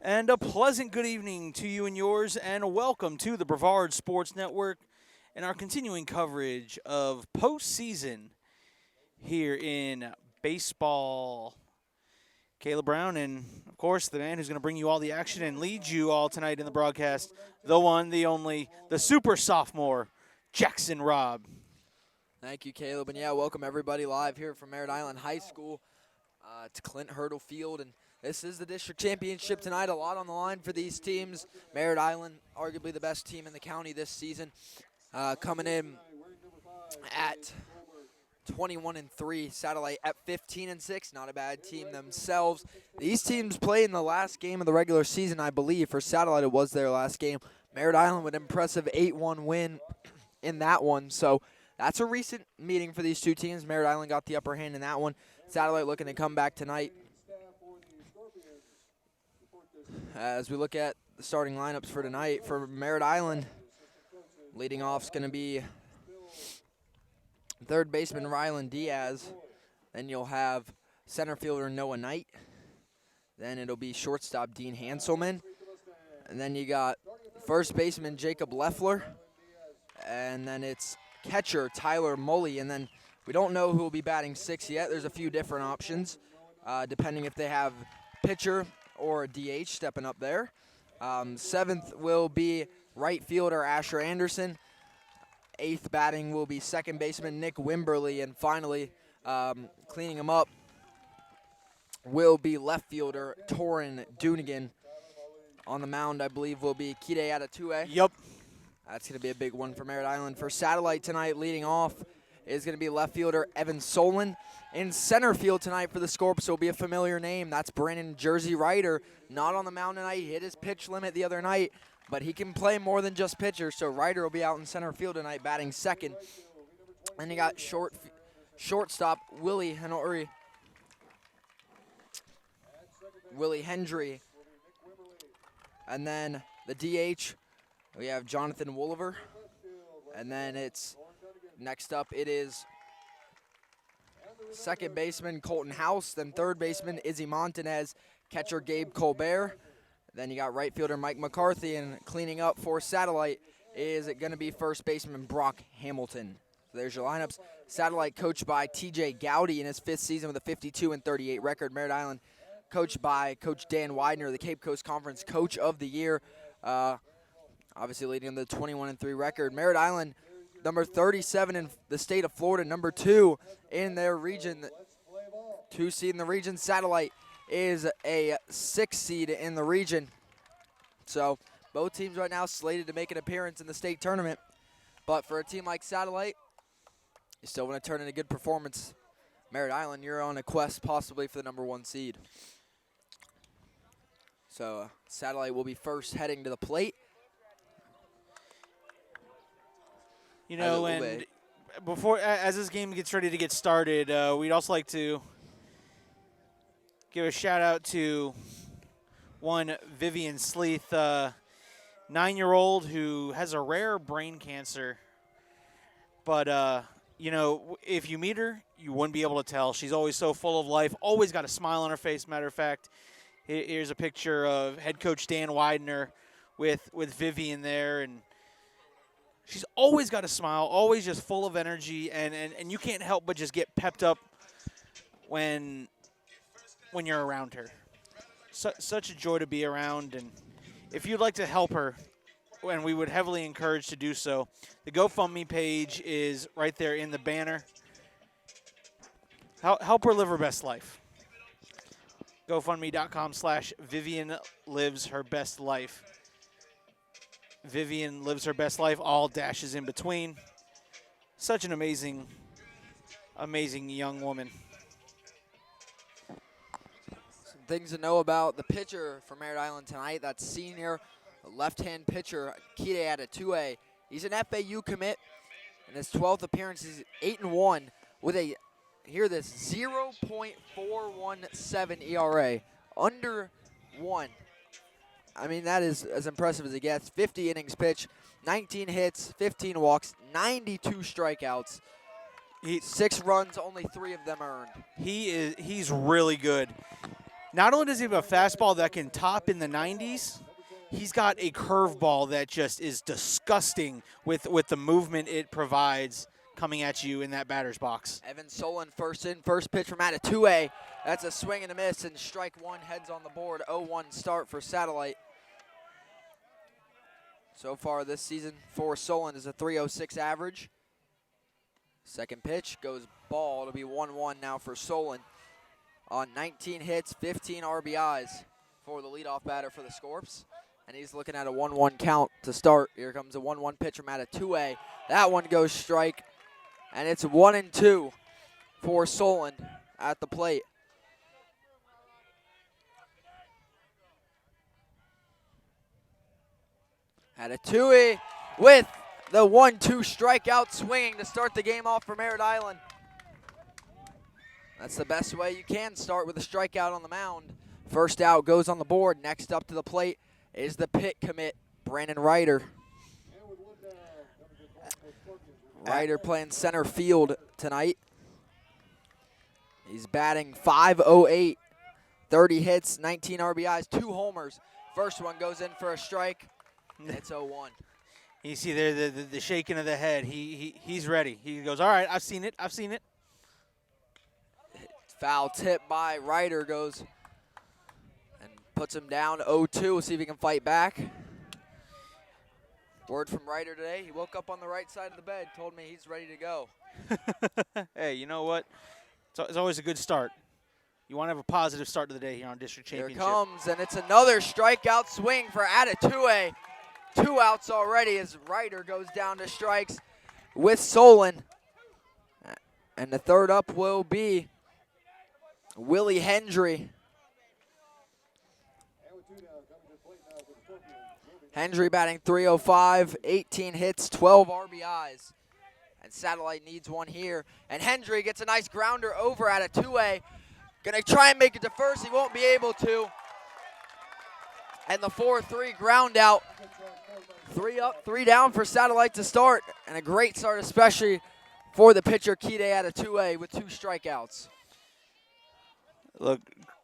And a pleasant good evening to you and yours, and welcome to the Brevard Sports Network and our continuing coverage of postseason here in baseball. Caleb Brown, and of course, the man who's going to bring you all the action and lead you all tonight in the broadcast, the one, the only, the super sophomore, Jackson Robb. Thank you, Caleb. And yeah, welcome everybody live here from Merritt Island High School to Clint Hurdle Field. And this is the district championship tonight. A lot on the line for these teams. Merritt Island, arguably the best team in the county this season, coming in at 21-3. Satellite at 15-6. Not a bad team themselves. These teams play in the last game of the regular season, I believe. For Satellite, it was their last game. Merritt Island with an impressive 8-1 win in that one. So that's a recent meeting for these two teams. Merritt Island got the upper hand in that one. Satellite looking to come back tonight. As we look at the starting lineups for tonight, for Merritt Island, leading off is going to be third baseman Rylan Diaz. Then you'll have center fielder Noah Knight. Then it'll be shortstop Dean Hanselman. And then you got first baseman Jacob Leffler. And then it's catcher Tyler Mully. And then we don't know who will be batting sixth yet. There's a few different options, depending if they have pitcher or a DH stepping up there. Seventh will be right fielder Asher Anderson. Eighth batting will be second baseman Nick Wimberly. And finally, cleaning him up will be left fielder Torin Dunigan. On the mound, I believe, will be Kide Adatue. Yep. That's going to be a big one for Merritt Island. For Satellite tonight, leading off is going to be left fielder Evan Solon. In center field tonight for the Scorps will be a familiar name. That's Brandon Jersey Ryder. Not on the mound tonight. He hit his pitch limit the other night, but he can play more than just pitcher. So Ryder will be out in center field tonight, batting second. And you got shortstop Willie Hendry. And then the DH, we have Jonathan Wolliver. And then it's next up, it is second baseman Colton House, then third baseman Izzy Montanez, catcher Gabe Colbert. Then you got right fielder Mike McCarthy, and cleaning up for Satellite is going to be first baseman Brock Hamilton. So there's your lineups. Satellite coached by TJ Gowdy in his fifth season with a 52-38 record. Merritt Island coached by Coach Dan Widener, the Cape Coast Conference Coach of the Year, obviously leading them to the 21-3 record. Merritt Island, number 37 in the state of Florida, number 2 in their region, 2 seed in the region. Satellite is a 6 seed in the region. So both teams right now slated to make an appearance in the state tournament. But for a team like Satellite, you still want to turn in a good performance. Merritt Island, you're on a quest possibly for the number 1 seed. So Satellite will be first heading to the plate. You know, and before, as this game gets ready to get started, we'd also like to give a shout out to one Vivian Sleeth, 9-year-old who has a rare brain cancer. But, you know, if you meet her, you wouldn't be able to tell. She's always so full of life, always got a smile on her face. Matter of fact, here's a picture of head coach Dan Widener with Vivian there, and she's always got a smile, always just full of energy, and you can't help but just get pepped up when you're around her. Such a joy to be around, and if you'd like to help her, and we would heavily encourage to do so, the GoFundMe page is right there in the banner. Help her live her best life. GoFundMe.com/Vivian Lives Her Best Life. Vivian lives her best life, all dashes in between. Such an amazing, amazing young woman. Some things to know about the pitcher for Merritt Island tonight. That's senior left-hand pitcher Kide Adatue. He's an FAU commit. In his 12th appearance, he's 8-1 with a, hear this, 0.417 ERA. Under 1. I mean, that is as impressive as it gets. 50 innings pitched, 19 hits, 15 walks, 92 strikeouts. 6 runs, only 3 of them earned. He's really good. Not only does he have a fastball that can top in the 90s, he's got a curveball that just is disgusting with the movement it provides coming at you in that batter's box. Evan Solon first pitch from out of 2A. That's a swing and a miss, and strike one heads on the board. 0-1 start for Satellite. So far this season for Solon is a 3.06 average. Second pitch goes ball. It'll be 1-1 now for Solon. On 19 hits, 15 RBIs for the leadoff batter for the Scorps. And he's looking at a 1-1 count to start. Here comes a 1-1 pitch from out of 2A. That one goes strike. And it's 1-2 for Solon at the plate. At a 2A with the 1-2 strikeout swinging to start the game off for Merritt Island. That's the best way you can start with a strikeout on the mound. First out goes on the board. Next up to the plate is the pit commit, Brandon Ryder. Ryder playing center field tonight. He's batting .508, 30 hits, 19 RBIs, 2 homers. First one goes in for a strike, and it's 0-1. You see there the shaking of the head. He's ready. He goes, all right, I've seen it. Foul tip by Ryder goes and puts him down 0-2. We'll see if he can fight back. Word from Ryder today, he woke up on the right side of the bed, told me he's ready to go. Hey, you know what? It's always a good start. You want to have a positive start to the day here on District Championship. Here comes, and it's another strikeout swing for Ada 2A. 2 outs already as Ryder goes down to strikes with Solon. And the third up will be Willie Hendry. Hendry batting .305, 18 hits, 12 RBIs. And Satellite needs one here. And Hendry gets a nice grounder over at a 2A. Gonna try and make it to first. He won't be able to. And the 4-3 ground out. 3 up, 3 down for Satellite to start. And a great start, especially for the pitcher, Kide, at a 2A with 2 strikeouts. Look,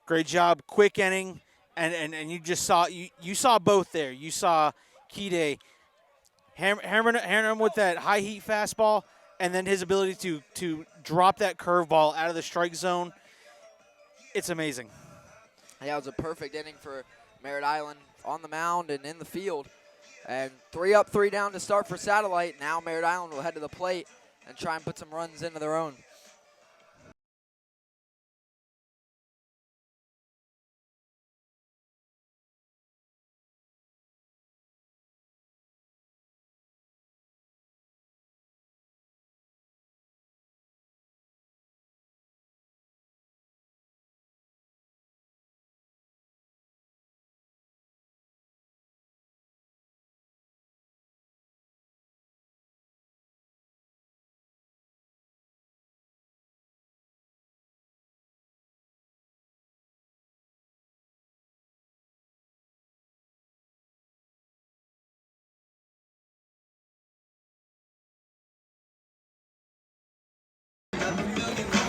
great job, quick inning. And you just saw you saw both there. You saw Kide hammering him with that high heat fastball, and then his ability to drop that curveball out of the strike zone. It's amazing. Yeah, it was a perfect inning for Merritt Island on the mound and in the field. And 3 up, 3 down to start for Satellite. Now Merritt Island will head to the plate and try and put some runs into their own.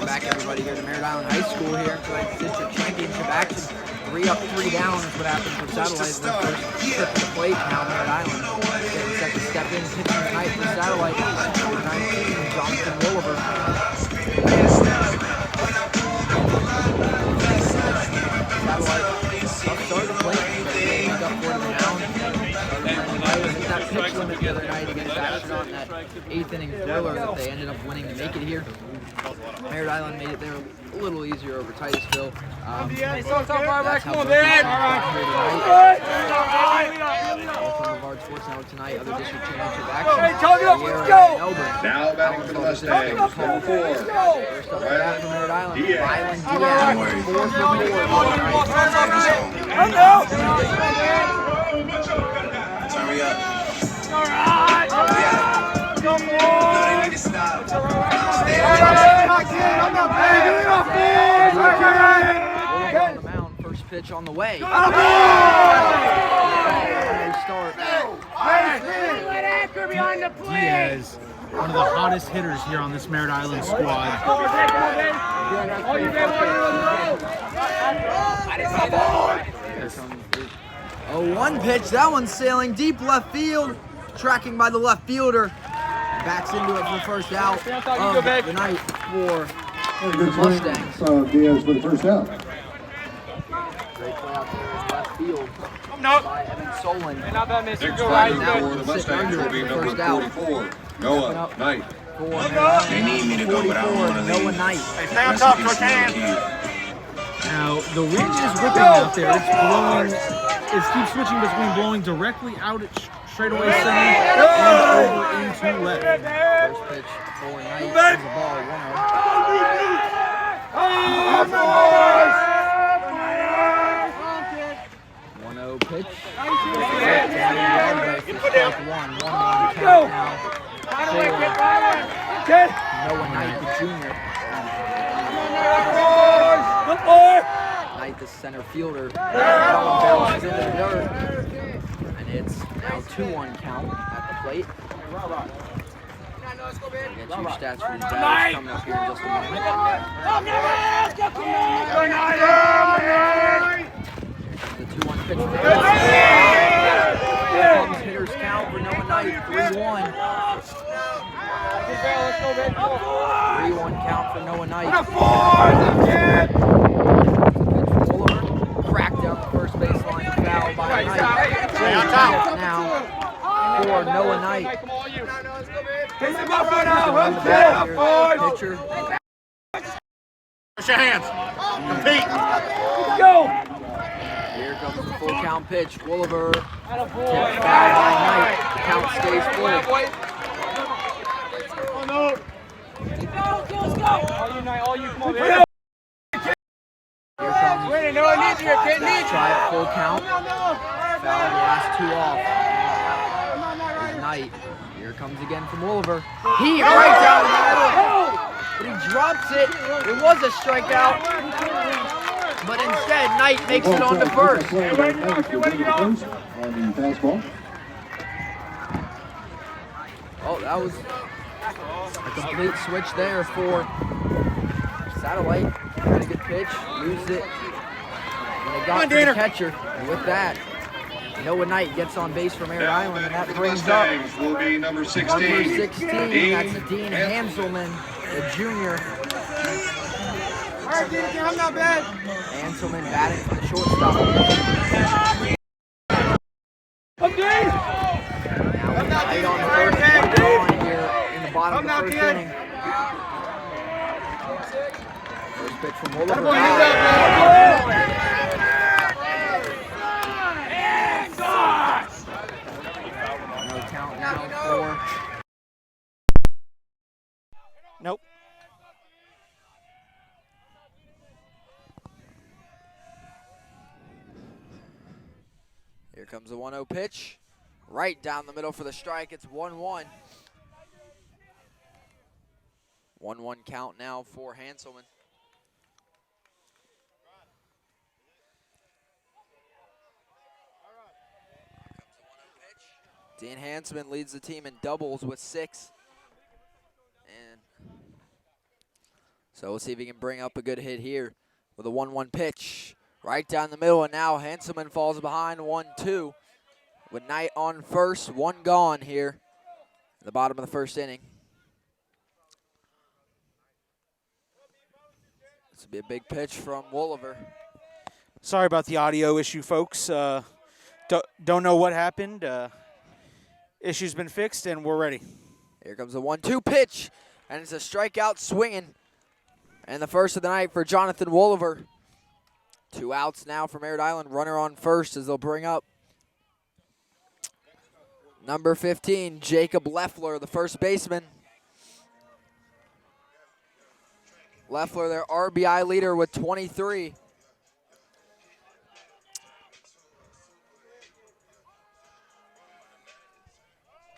Back everybody here to Merritt Island High School here for district championship action. 3 up, 3 down is what happened for Satellite in their first trip to the plate. Now Merritt Island getting set to step in, pitching tonight for Satellite. Number 19, Jonathan Williver. Satellite up start to plate. Make up for the down. That pitch limit the other night against Astronaut in that 8th inning thriller that they ended up winning to make it here. Merritt Island made it there a little easier over Titusville. That's how Both Boulevard Sports Network tonight, other district championship action. Now batting for the Mustangs, number 4. First up for Merritt Island, Ryland Diaz, 4 for 4. Hurry up. All right. No, they need to stop. Stay On the mound, first pitch on the way. Diaz, one of the hottest hitters here on this Merritt Island squad. All you got A 1 pitch. That one's sailing deep left field. Tracking by the left fielder. Backs into it for the first out of the night for the Mustangs. Diaz for the first out. Great play out there in left field Nope. by Evan Solon. Not bad, miss. Next You're right. batter for the Mustangs will be number 44, Noah Knight. They need me to go, but I don't want to leave. Noah Knight. Hey, stay on top, Coach Hands. Now, the wind is whipping out there. It's blowing, it keeps switching between blowing directly out at straightaway center and over into left. First pitch for Knight. There's the ball 1-0. 1-0 pitch. Strike one. 1-1 count now. Noah Knight, the junior. Knight, the center fielder. Ball bounces into the dirt. And it's now 2-1 count at the plate. We'll get two stats for these guys coming up here in just a moment. The 2-1 pitch. Comes hitters count for Noah Knight. 3-1. 3-1 count for Noah Knight. Cracked down the first baseline, foul by Knight. Now for Noah Knight. Pitcher. Push your hands. Compete. Here comes the full count pitch. Wolliver. Foul by Knight. Count stays full. All you, come on, Here comes. Try it full count. Foul the last two off. Is Knight. Here comes again from Wolliver. He right down the middle. But he drops it. It was a strikeout. But instead, Knight makes it on to first. On the fastball. Oh, that was a complete switch there for Satellite. Pretty good pitch. Used it. And they got to the catcher. And with that, Noah Knight gets on base for Merritt Island, and that brings up Mustangs will be number 16. number 16. That's Dean Hanselman, the junior. All right, Dean, I'm not bad. Hanselman batting for the shortstop. Okay. Now Knight on the first one here in the bottom of the first inning. First pitch from Wolliver. No count now for. Nope. Here comes the 1-0 pitch. Right down the middle for the strike. It's 1-1. 1-1 count now for Hanselman. Dean Hanselman leads the team in doubles with 6. And so we'll see if he can bring up a good hit here with a 1-1 pitch. Right down the middle, and now Hanselman falls behind 1-2. With Knight on first, 1 gone here at the bottom of the first inning. This will be a big pitch from Wolliver. Sorry about the audio issue, folks. Don't know what happened. Issue's been fixed, and we're ready. Here comes the 1-2 pitch, and it's a strikeout swinging. And the first of the night for Jonathan Wolliver. 2 outs now for Merritt Island. Runner on first as they'll bring up number 15, Jacob Leffler, the first baseman. Leffler, their RBI leader with 23.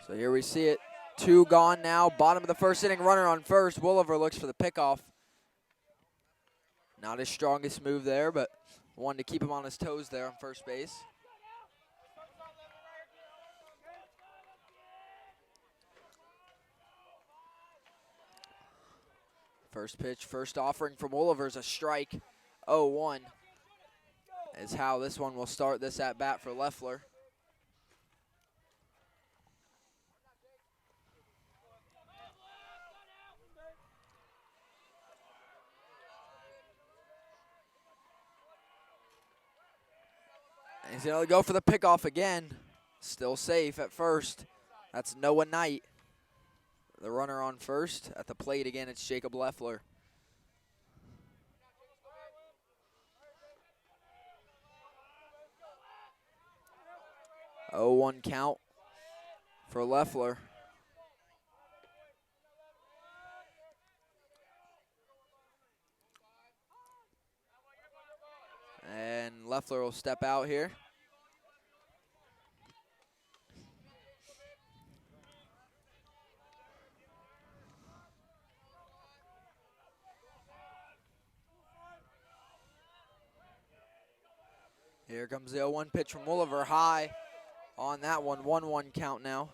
So here we see it. 2 gone now. Bottom of the first inning, runner on first. Wolliver looks for the pickoff. Not his strongest move there, but wanted to keep him on his toes there on first base. First pitch, first offering from Wolliver's a strike. 0-1 is how this one will start this at bat for Leffler. He's going to go for the pickoff again. Still safe at first. That's Noah Knight. The runner on first. At the plate again, it's Jacob Leffler. Oh, 1 count for Leffler. And Leffler will step out here. Here comes the 0-1 pitch from Wolliver, high on that one. 1-1 count now.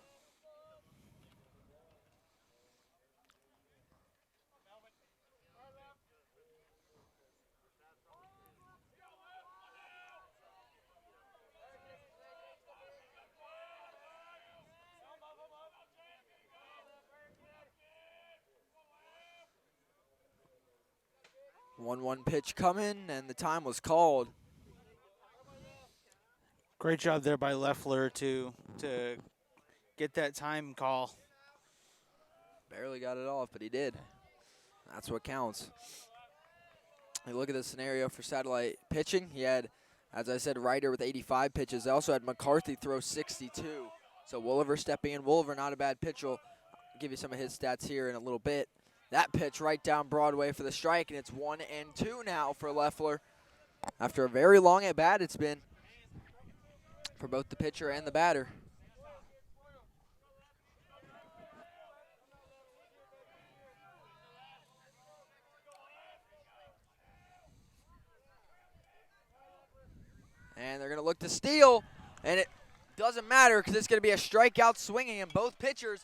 One pitch coming, and the time was called. Great job there by Leffler to get that time call. Barely got it off, but he did. That's what counts. You look at the scenario for Satellite pitching. He had, as I said, Ryder with 85 pitches. They also had McCarthy throw 62. So Wolliver stepping in. Wolliver, not a bad pitcher. I'll give you some of his stats here in a little bit. That pitch right down Broadway for the strike, and it's 1-2 now for Leffler. After a very long at bat, it's been for both the pitcher and the batter. And they're going to look to steal, and it doesn't matter because it's going to be a strikeout swinging, and both pitchers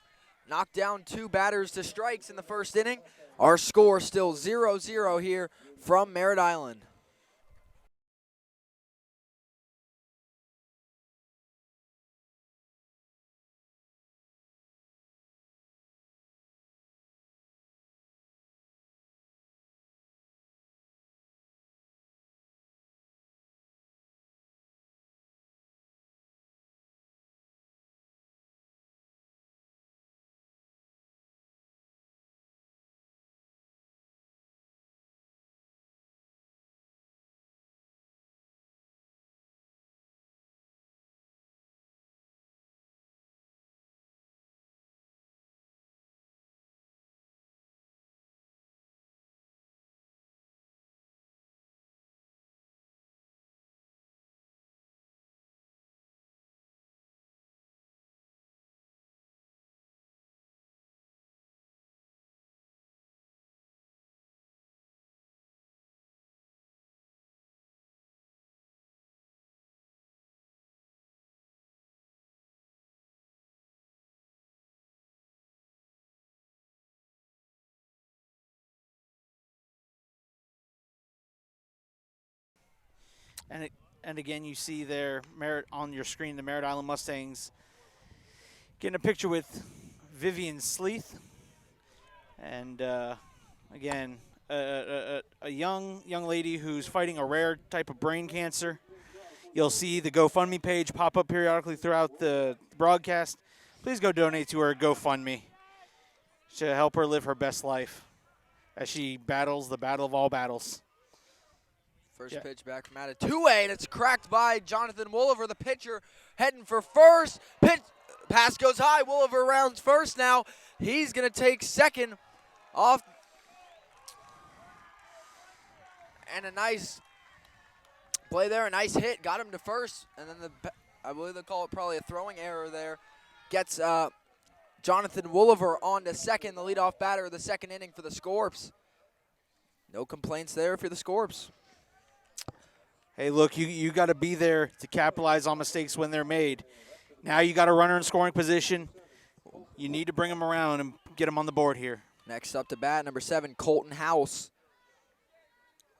knocked down 2 batters to strikes in the first inning. Our score still 0-0 here from Merritt Island. And again, you see there Merritt on your screen, the Merritt Island Mustangs getting a picture with Vivian Sleeth. And again, a young lady who's fighting a rare type of brain cancer. You'll see the GoFundMe page pop up periodically throughout the broadcast. Please go donate to her GoFundMe to help her live her best life as she battles the battle of all battles. First pitch back from out of 2A, and it's cracked by Jonathan Wolliver, the pitcher, heading for first. Pass goes high. Wolliver rounds first now. He's going to take second off. And a nice play there, a nice hit. Got him to first. And then I believe they call it probably a throwing error there. Gets Jonathan Wolliver on to second, the leadoff batter of the second inning for the Scorps. No complaints there for the Scorps. Hey, look, you got to be there to capitalize on mistakes when they're made. Now you got a runner in scoring position. You need to bring him around and get him on the board here. Next up to bat, number 7, Colton House.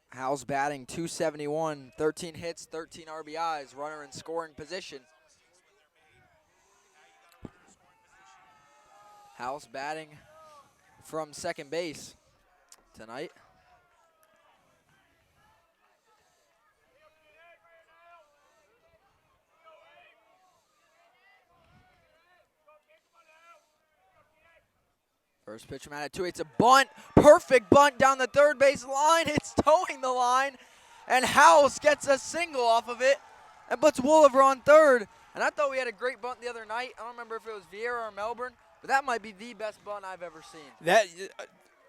House batting .271, 13 hits, 13 RBIs, runner in scoring position. House batting from second base tonight. First pitch from at 2-8. It's a bunt. Perfect bunt down the third base line. It's towing the line. And House gets a single off of it and puts Wolliver on third. And I thought we had a great bunt the other night. I don't remember if it was Vieira or Melbourne, but that might be the best bunt I've ever seen. That,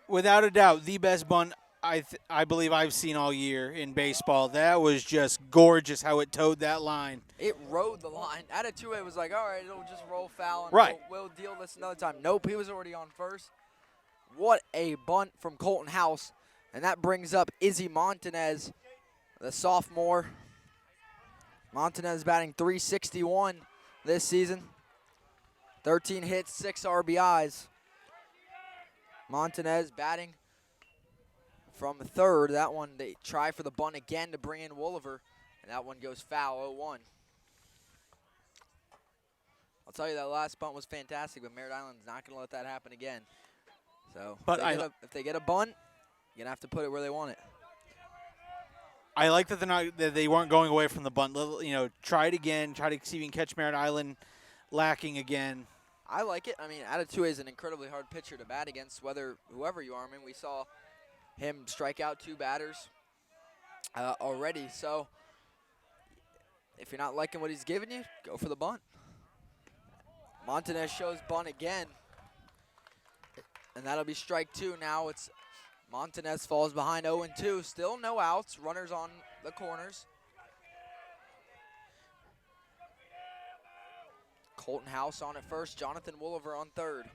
without a doubt, the best bunt I believe I've seen all year in baseball. That was just gorgeous how it towed that line. It rode the line. At a 2-8 was like, all right, it'll just roll foul and Right. we'll deal this another time. Nope, he was already on first. What a bunt from Colton House. And that brings up Izzy Montanez, the sophomore. Montanez batting .361 this season. 13 hits, 6 RBIs. Montanez batting from third. That one, they try for the bunt again to bring in Wolliver, and that one goes foul, 0-1. I'll tell you, that last bunt was fantastic, but Merritt Island's not going to let that happen again. So But if they get a bunt, you're going to have to put it where they want it. I like that they weren't going away from the bunt. Try it again. Try to see if you can catch Merritt Island lacking again. I like it. I mean, Atatue is an incredibly hard pitcher to bat against, whoever you are. I mean, we saw him strike out 2 batters already. So if you're not liking what he's giving you, go for the bunt. Montanez shows bunt again, and that'll be strike 2. Now it's Montanez falls behind 0-2. Still no outs. Runners on the corners. Colton House on at first. Jonathan Wolliver on third.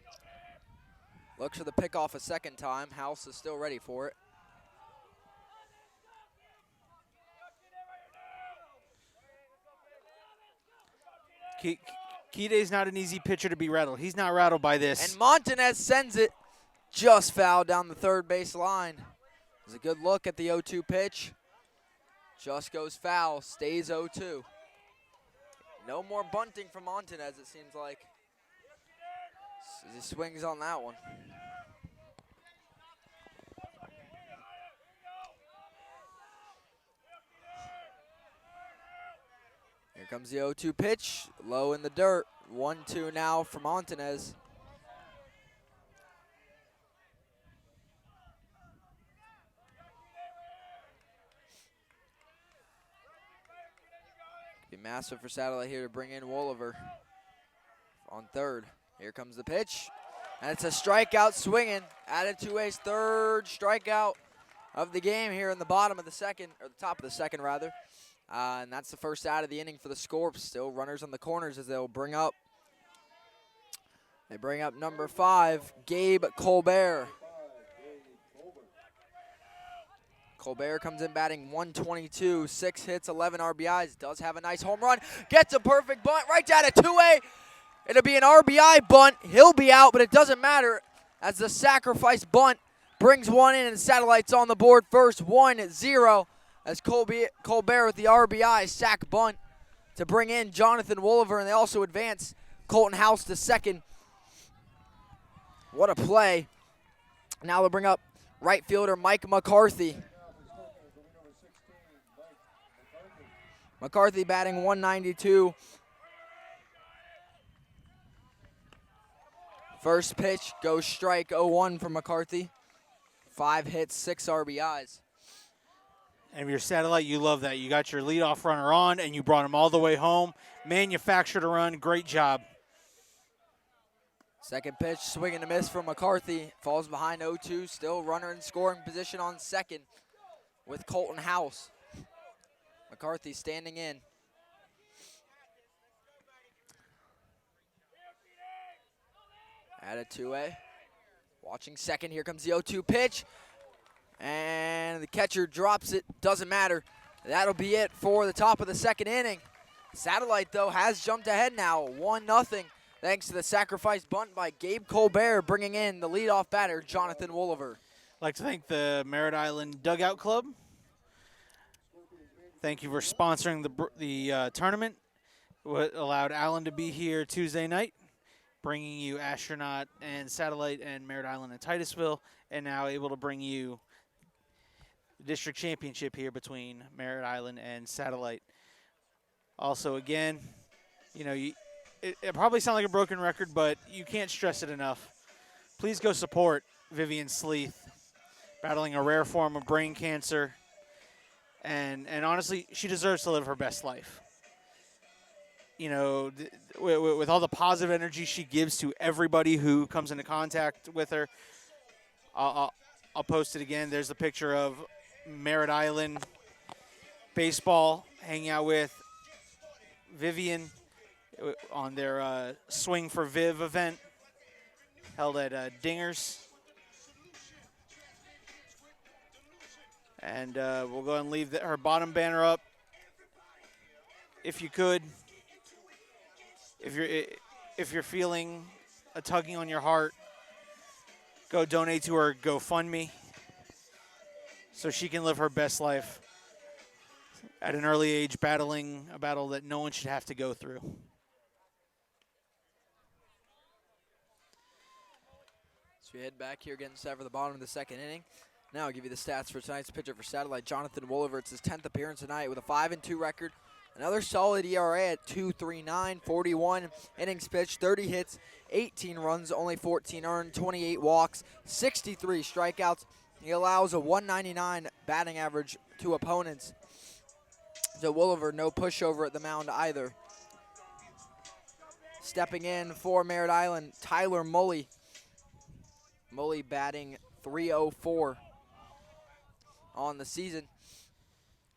Looks for the pickoff a second time. House is still ready for it. Kide's not an easy pitcher to be rattled. He's not rattled by this. And Montanez sends it just foul down the third base line. There's a good look at the 0-2 pitch. Just goes foul. Stays 0-2. No more bunting from Montanez, it seems like. He swings on that one. Here comes the 0-2 pitch. Low in the dirt. 1-2 now for Montanez. Be massive for Satellite here to bring in Wolliver on third. Here comes the pitch, and it's a strikeout swinging. Atatue third strikeout of the game here in the bottom of the second, or the top of the second rather. And that's the first out of the inning for the Scorps. Still runners on the corners as they'll bring up. They bring up number 5, Gabe Colbert. Colbert comes in batting .122, 6 hits, 11 RBIs. Does have a nice home run. Gets a perfect bunt right down to 2A. It'll be an RBI bunt. He'll be out, but it doesn't matter as the sacrifice bunt brings one in and Satellite's on the board first, 1-0 as Colbert with the RBI sac bunt to bring in Jonathan Wolliver, and they also advance Colton House to second. What a play. Now they'll bring up right fielder Mike McCarthy. McCarthy batting .192. First pitch goes strike, 0-1 for McCarthy. 5 hits, 6 RBIs. And if you're Satellite, you love that. You got your leadoff runner on, and you brought him all the way home. Manufactured a run. Great job. Second pitch, swing and a miss from McCarthy. Falls behind 0-2. Still runner in scoring position on second with Colton House. McCarthy standing in. At a 2A. Watching second. Here comes the 0-2 pitch. And the catcher drops it. Doesn't matter. That'll be it for the top of the second inning. Satellite, though, has jumped ahead now. 1-0. thanks to the sacrifice bunt by Gabe Colbert, bringing in the leadoff batter, Jonathan Wooliver. I'd like to thank the Merritt Island Dugout Club. Thank you for sponsoring the tournament. What allowed Alan to be here Tuesday night, bringing you Astronaut and Satellite and Merritt Island and Titusville, and now able to bring you the district championship here between Merritt Island and Satellite. Also, again, it probably sounds like a broken record, but you can't stress it enough. Please go support Vivian Sleeth, battling a rare form of brain cancer, and honestly, she deserves to live her best life. With all the positive energy she gives to everybody who comes into contact with her. I'll post it again. There's a picture of Merritt Island baseball hanging out with Vivian on their Swing for Viv event held at Dingers. And we'll go and leave her bottom banner up. If you could, if you're feeling a tugging on your heart, go donate to her GoFundMe so she can live her best life at an early age, battling a battle that no one should have to go through. So we head back here, getting set for the bottom of the second inning. Now I'll give you the stats for tonight's pitcher for Satellite, Jonathan Wooliver. It's his 10th appearance tonight with a 5-2 record. Another solid ERA at 2.39, 41 innings pitched, 30 hits, 18 runs, only 14 earned, 28 walks, 63 strikeouts. He allows a 199 batting average to opponents. So Wooliver, no pushover at the mound either. Stepping in for Merritt Island, Tyler Mully. Mully batting .304 on the season.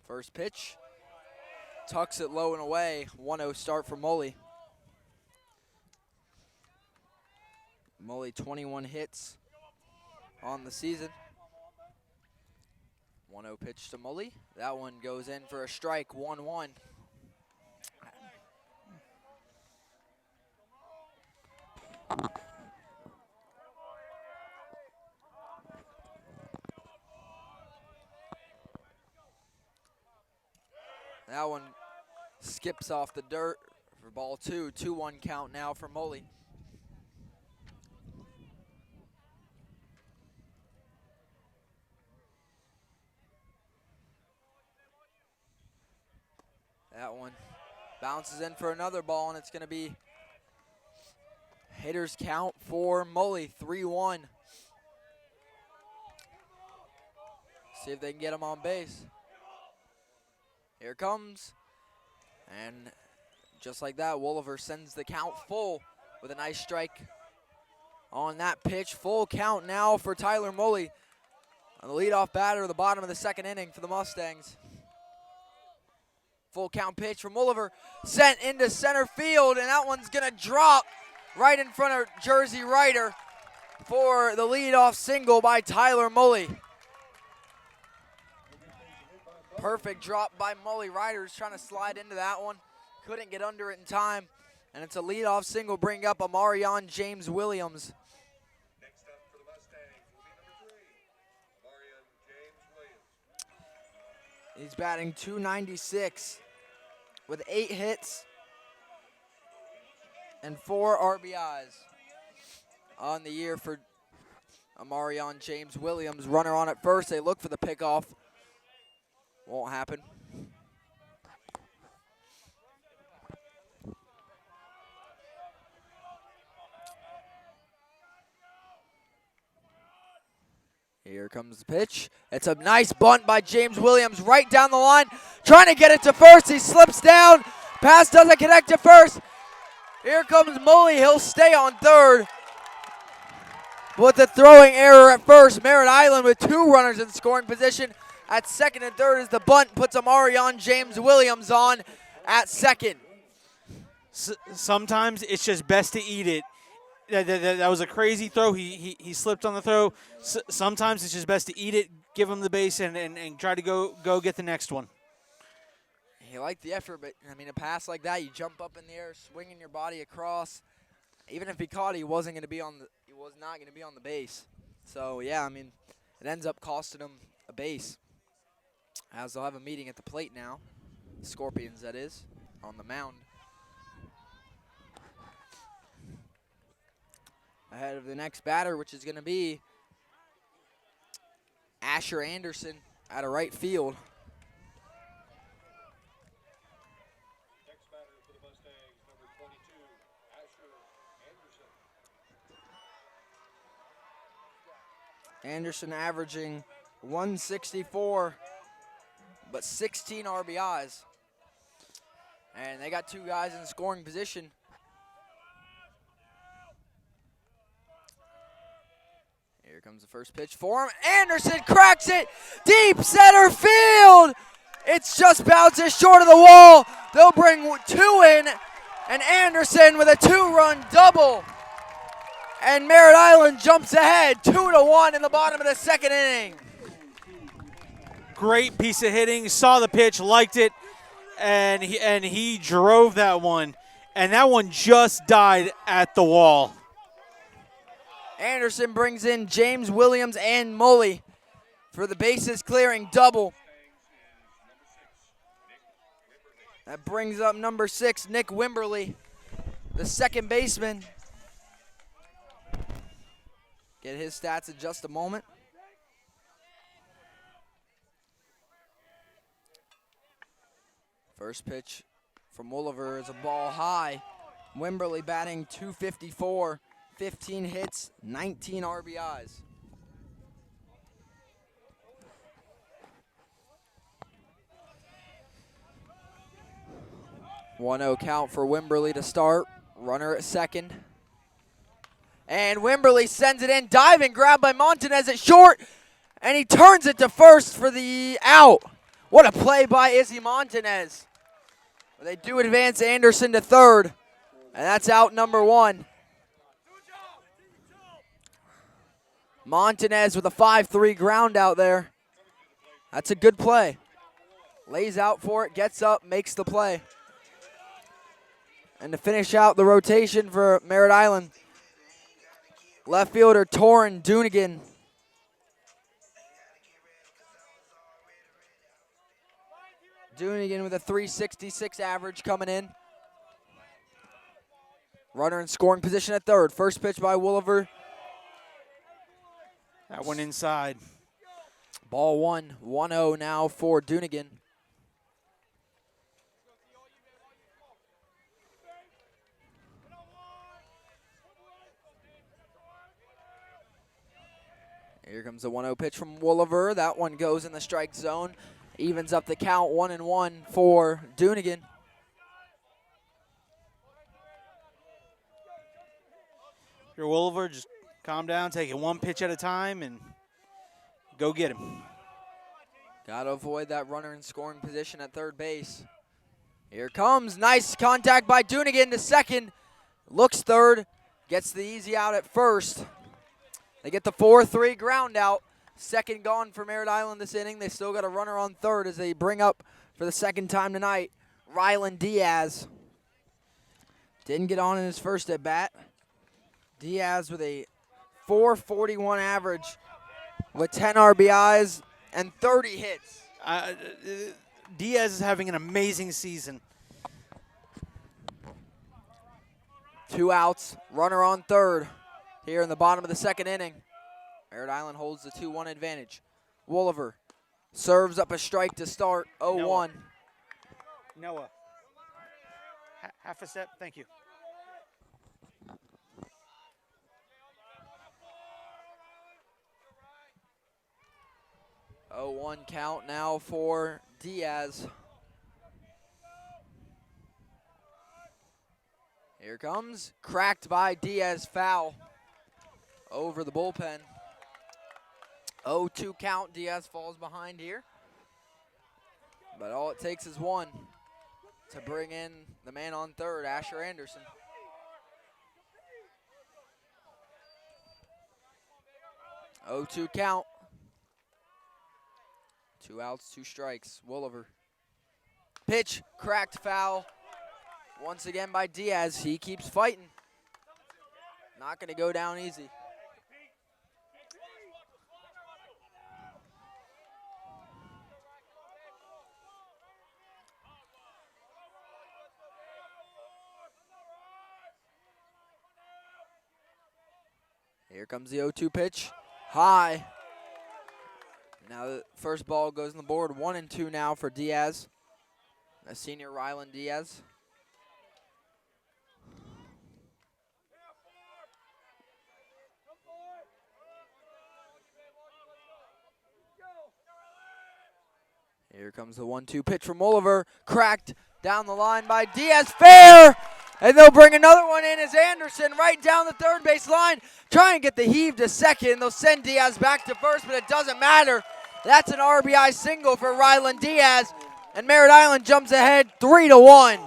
First pitch. Tucks it low and away. 1-0 start for Mully. Mully 21 hits on the season. 1-0 pitch to Mully. That one goes in for a strike, 1-1. That one skips off the dirt for ball 2. 2-1 count now for Mully. That one bounces in for another ball, and it's going to be hitter's count for Mully, 3-1. See if they can get him on base. Here it comes. And just like that, Wooliver sends the count full with a nice strike on that pitch. Full count now for Tyler Mully on the leadoff batter at the bottom of the second inning for the Mustangs. Full count pitch from Wooliver, sent into center field, and that one's going to drop right in front of Jersey Ryder for the leadoff single by Tyler Mully. Perfect drop by Mully. Ryder's trying to slide into that one. Couldn't get under it in time. And it's a leadoff single, bring up Amarion James Williams. Next up for the Mustangs will be number 3, Amarion James Williams. He's batting .296 with 8 hits and 4 RBIs on the year for Amarion James Williams. Runner on at first. They look for the pickoff. Won't happen. Here comes the pitch. It's a nice bunt by James Williams right down the line. Trying to get it to first. He slips down. Pass doesn't connect to first. Here comes Mully. He'll stay on third. With the throwing error at first, Merritt Island with 2 runners in scoring position. At second and third as the bunt puts Amarion James Williams on at second. Sometimes it's just best to eat it. That was a crazy throw. He slipped on the throw. Sometimes it's just best to eat it, give him the base, and try to go get the next one. He liked the effort, but, I mean, a pass like that, you jump up in the air, swinging your body across. Even if he caught, he wasn't going to be on the. He was not going to be on the base. So yeah, I mean, it ends up costing him a base. As they'll have a meeting at the plate now. Scorpions, that is, on the mound. Ahead of the next batter, which is going to be Asher Anderson out of right field. Next batter for the Mustangs, number 22, Asher Anderson. Anderson averaging 164, but 16 RBIs. And they got two guys in scoring position. Here comes the first pitch for him. Anderson cracks it deep center field. It's just bounces short of the wall. They'll bring two in, and Anderson with a two-run double. And Merritt Island jumps ahead 2-1 in the bottom of the second inning. Great piece of hitting. Saw the pitch, liked it, and he drove that one. And that one just died at the wall. Anderson brings in James Williams and Mully for the bases clearing double. That brings up number 6, Nick Wimberly, the second baseman. Get his stats in just a moment. First pitch from Wolliver is a ball high. Wimberly batting .254, 15 hits, 19 RBIs. One-0 count for Wimberly to start. Runner at second. And Wimberly sends it in, diving grab by Montanez at short, and he turns it to first for the out. What a play by Izzy Montanez. They do advance Anderson to third, and that's out number 1. Montanez with a 5-3 ground out there. That's a good play. Lays out for it, gets up, makes the play. And to finish out the rotation for Merritt Island, left fielder Torrin Dunigan. Dunigan with a .366 average coming in. Runner in scoring position at third. First pitch by Wolliver. That one inside. Ball 1-0 now for Dunigan. Here comes the 1-0 pitch from Wolliver. That one goes in the strike zone. Evens up the count, 1-1 for Dunigan. If you're Wolliver, just calm down, take it one pitch at a time, and go get him. Got to avoid that runner in scoring position at third base. Here comes, nice contact by Dunigan to second. Looks third, gets the easy out at first. They get the 4-3 ground out. Second gone for Merritt Island this inning. They still got a runner on third as they bring up for the second time tonight, Rylan Diaz. Didn't get on in his first at bat. Diaz with a .441 average with 10 RBIs and 30 hits. Diaz is having an amazing season. 2 outs, runner on third here in the bottom of the second inning. Merritt Island holds the 2-1 advantage. Wolliver serves up a strike to start 0-1. Noah. Half a step, thank you. Oh, 1 count now for Diaz. Here comes, cracked by Diaz, foul over the bullpen. 0-2 count, Diaz falls behind here. But all it takes is one to bring in the man on third, Asher Anderson. Oh, 2 count. 2 outs, 2 strikes. Wolliver. Pitch, cracked foul. Once again by Diaz. He keeps fighting. Not going to go down easy. Here comes the 0-2 pitch. High. Now the first ball goes on the board. 1-2 now for Diaz. A senior Ryland Diaz. Here comes the 1-2 pitch from Oliver. Cracked down the line by Diaz. Fair! And they'll bring another one in as Anderson right down the third base line. Try and get the heave to second. They'll send Diaz back to first, but it doesn't matter. That's an RBI single for Ryland Diaz. And Merritt Island jumps ahead 3-1.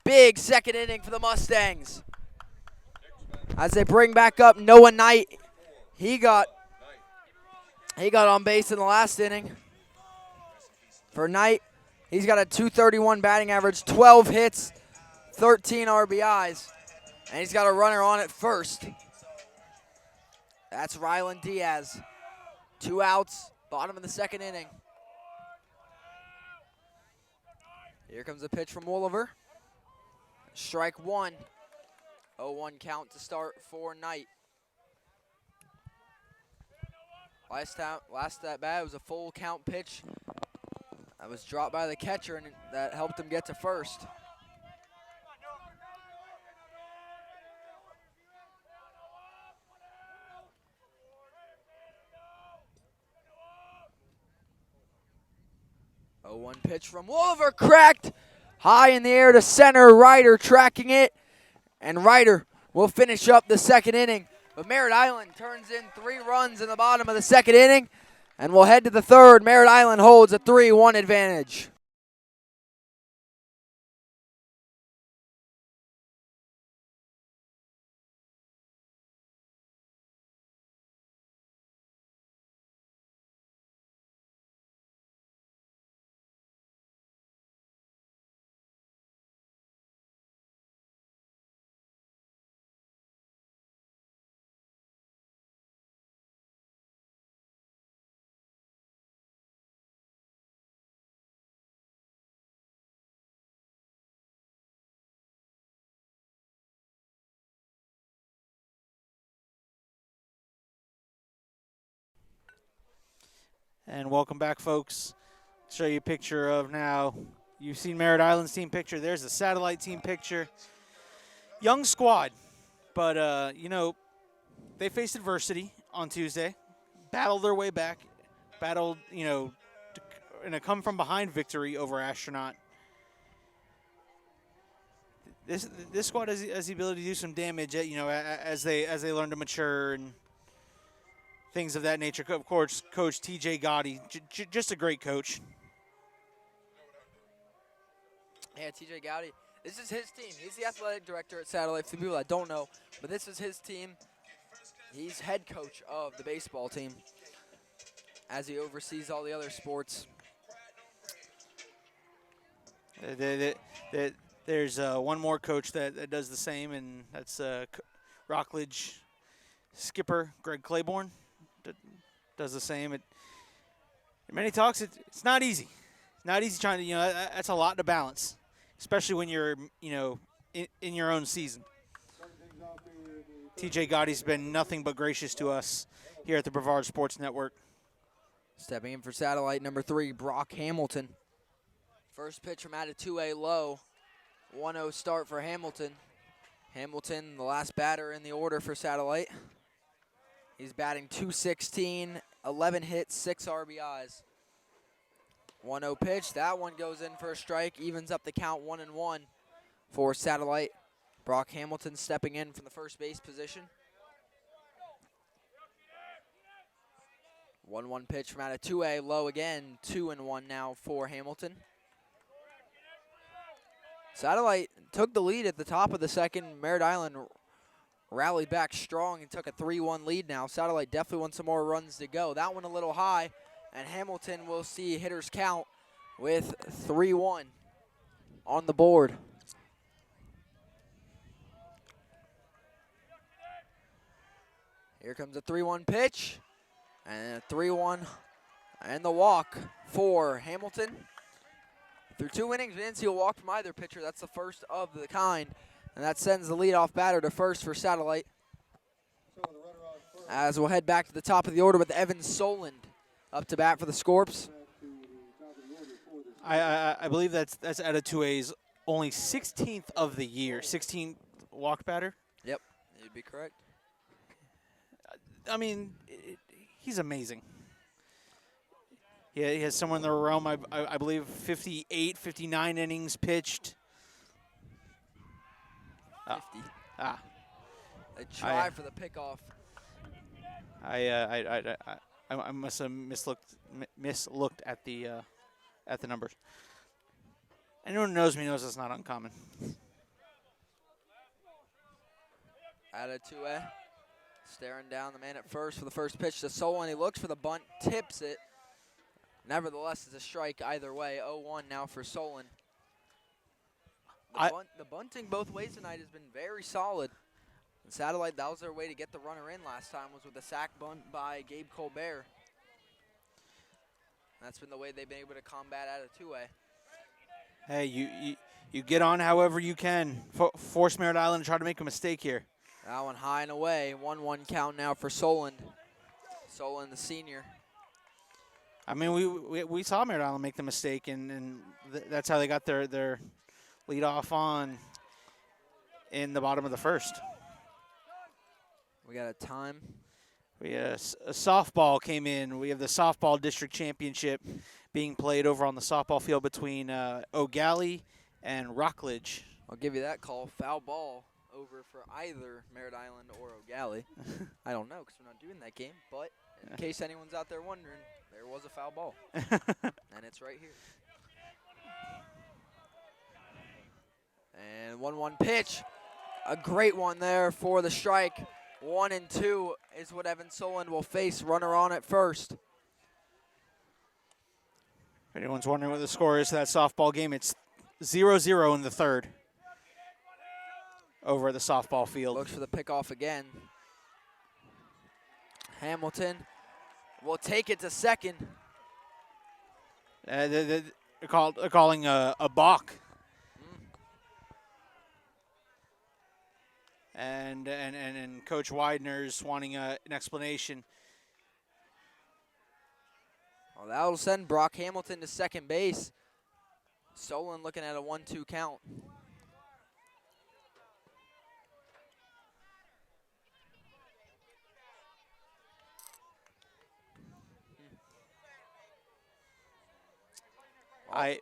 Big second inning for the Mustangs. As they bring back up Noah Knight. He got on base in the last inning. For Knight, he's got a .231 batting average, 12 hits, 13 RBIs, and he's got a runner on at first. That's Ryland Diaz. 2 outs, bottom of the second inning. Here comes a pitch from Oliver. Strike one. 0-1 count to start for Knight. Last at bat, it was a full count pitch. That was dropped by the catcher, and that helped him get to first. Oh, 1 pitch from Oliver, cracked high in the air to center. Ryder tracking it, and Ryder will finish up the second inning. But Merritt Island turns in 3 runs in the bottom of the second inning, and we'll head to the third. Merritt Island holds a 3-1 advantage. And welcome back, folks. Show you a picture of now. You've seen Merritt Island's team picture. There's the satellite team picture. Young squad, but, you know, they faced adversity on Tuesday, battled their way back, you know, in a come-from-behind victory over Astronaut. This squad has the ability to do some damage, you know, as they learn to mature and things of that nature. Of course, Coach TJ Gotti, just a great coach. Yeah, TJ Gotti. This is his team. He's the athletic director at Satellite. For people that don't know, but this is his team. He's head coach of the baseball team as he oversees all the other sports. There's one more coach that does the same, and that's Rockledge skipper Greg Claiborne. Does the same. In many talks, it's not easy. It's not easy trying to, you know, that's a lot to balance, especially when you're, you know, in your own season. TJ Gotti's been nothing but gracious to us here at the Brevard Sports Network. Stepping in for Satellite number 3, Brock Hamilton. First pitch from out of 2A low. 1-0 start for Hamilton. Hamilton, the last batter in the order for Satellite. He's batting .216, 11 hits, 6 RBIs. 1-0 pitch. That one goes in for a strike. Evens up the count 1-1 for Satellite. Brock Hamilton stepping in from the first base position. 1-1 pitch from out of 2A low again. 2-1 now for Hamilton. Satellite took the lead at the top of the second. Merritt Island rallied back strong and took a 3-1 lead now. Satellite definitely wants some more runs to go. That one a little high, and Hamilton will see hitters count with 3-1 on the board. Here comes a 3-1 pitch. And a 3-1 and the walk for Hamilton. Through 2 innings, we didn't see a walk from either pitcher. That's the first of the kind. And that sends the leadoff batter to first for Satellite. As we'll head back to the top of the order with Evan Soland up to bat for the Scorps. I believe that's out of 2A's only 16th of the year, 16th walk batter. Yep, you'd be correct. I mean, he's amazing. Yeah, he has somewhere in the realm, I believe, 58, 59 innings pitched. 50. They try for the pickoff. I must have mislooked at the numbers. Anyone who knows me knows it's not uncommon. Out of 2A. Staring down the man at first for the first pitch to Solon. He looks for the bunt, tips it. Nevertheless, it's a strike either way. 0-1 now for Solon. The bunting both ways tonight has been very solid. And Satellite, that was their way to get the runner in last time, was with a sac bunt by Gabe Colbert. That's been the way they've been able to combat out of 2A. Hey, you get on however you can. Force Merritt Island to try to make a mistake here. That one high and away. 1-1 count now for Solon. Solon, the senior. I mean, we saw Merritt Island make the mistake, and that's how they got their lead off on in the bottom of the first. We got a time. We a softball came in. We have the softball district championship being played over on the softball field between O'Galley and Rockledge. I'll give you that call. Foul ball over for either Merritt Island or O'Galley. I don't know because we're not doing that game, but in case anyone's out there wondering, there was a foul ball. And it's right here. And 1-1 pitch. A great one there for the strike. 1-2 is what Evan Solon will face. Runner on at first. If anyone's wondering what the score is to that softball game, it's 0-0 in the third over at the softball field. Looks for the pickoff again. Hamilton will take it to second. They're calling a balk. And Coach Widener's wanting an explanation. Well, that will send Brock Hamilton to second base. Solon looking at a 1-2 count.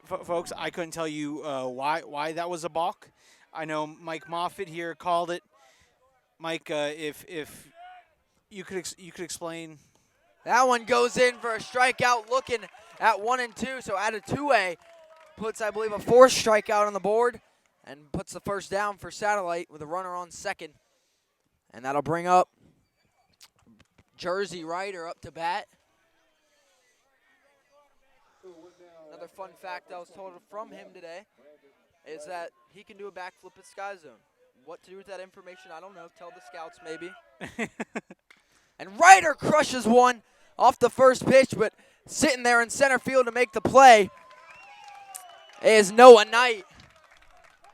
Folks, I couldn't tell you why that was a balk. I know Mike Moffitt here called it. Mike, if you could explain. That one goes in for a strikeout, looking at 1-2. So out of 2A, puts I believe a fourth strikeout on the board, and puts the first down for Satellite with a runner on second, and that'll bring up Jersey Ryder up to bat. Another fun fact I was told from him today is that he can do a backflip at Sky Zone. What to do with that information, I don't know. Tell the scouts maybe. And Ryder crushes one off the first pitch, but sitting there in center field to make the play is Noah Knight.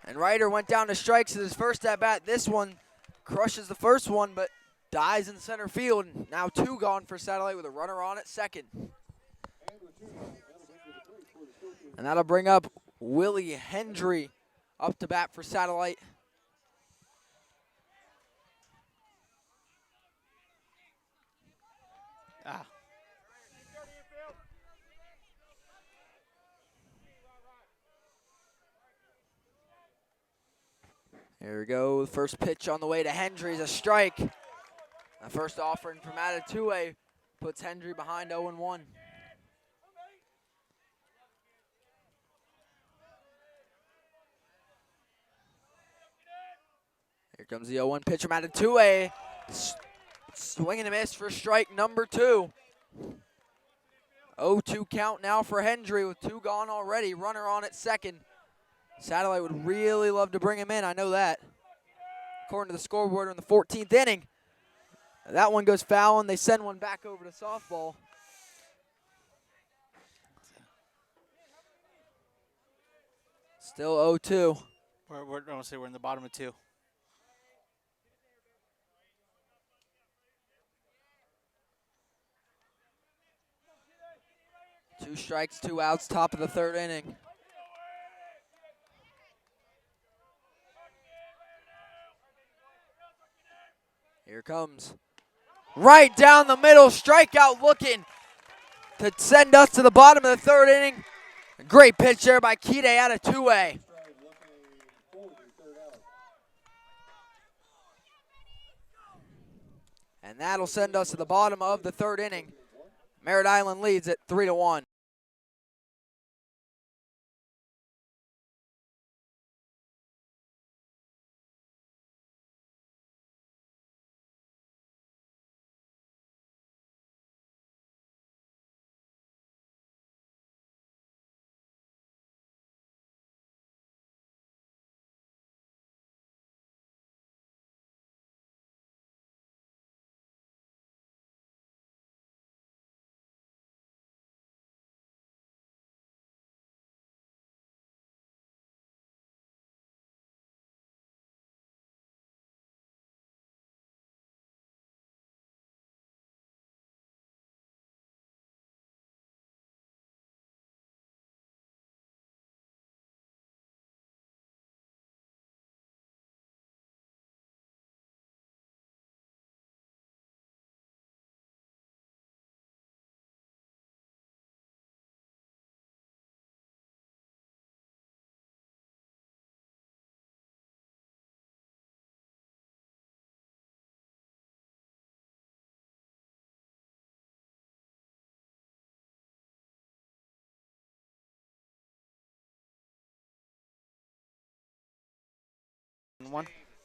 And Ryder went down to strikes at his first at-bat. This one crushes the first one, but dies in center field. Now 2 gone for Satellite with a runner on at second. And that'll bring up Willie Hendry up to bat for Satellite. Here we go. First pitch on the way to Hendry is a strike. The first offering from out of 2A puts Hendry behind 0-1. Here comes the 0-1 pitch from out of 2A. Swing and a miss for strike number 2. 0-2 count now for Hendry with 2 gone already. Runner on at second. Satellite would really love to bring him in, I know that. According to the scoreboard in the 14th inning, That one goes foul, and they send one back over to softball. Still 0-2. I want to say we're in the bottom of 2. Two strikes, 2 outs, top of the 3rd inning. Here comes. Right down the middle, strikeout looking to send us to the bottom of the 3rd inning. A great pitch there by Kide out of 2A. And that'll send us to the bottom of the 3rd inning. Merritt Island leads at 3-1.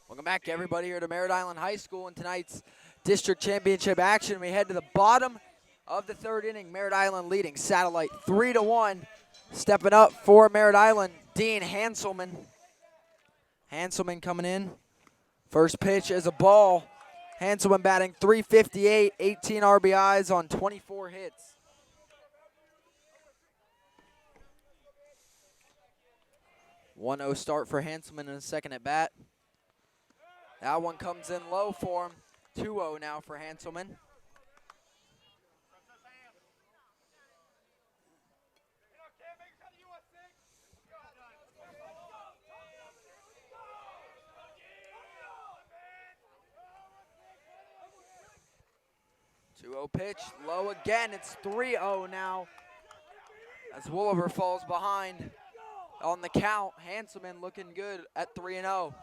Welcome back, everybody, here to Merritt Island High School in tonight's district championship action. We head to the bottom of the 3rd inning. Merritt Island leading Satellite 3-1. Stepping up for Merritt Island, Dean Hanselman. Hanselman coming in. First pitch is a ball. Hanselman batting .358, 18 RBIs on 24 hits. .1-0 start for Hanselman in the 2nd at bat. That one comes in low for him. 2-0 now for Hanselman. Pitch, low again. It's 3-0 now as Wooliver falls behind on the count. Hanselman looking good at 3-0.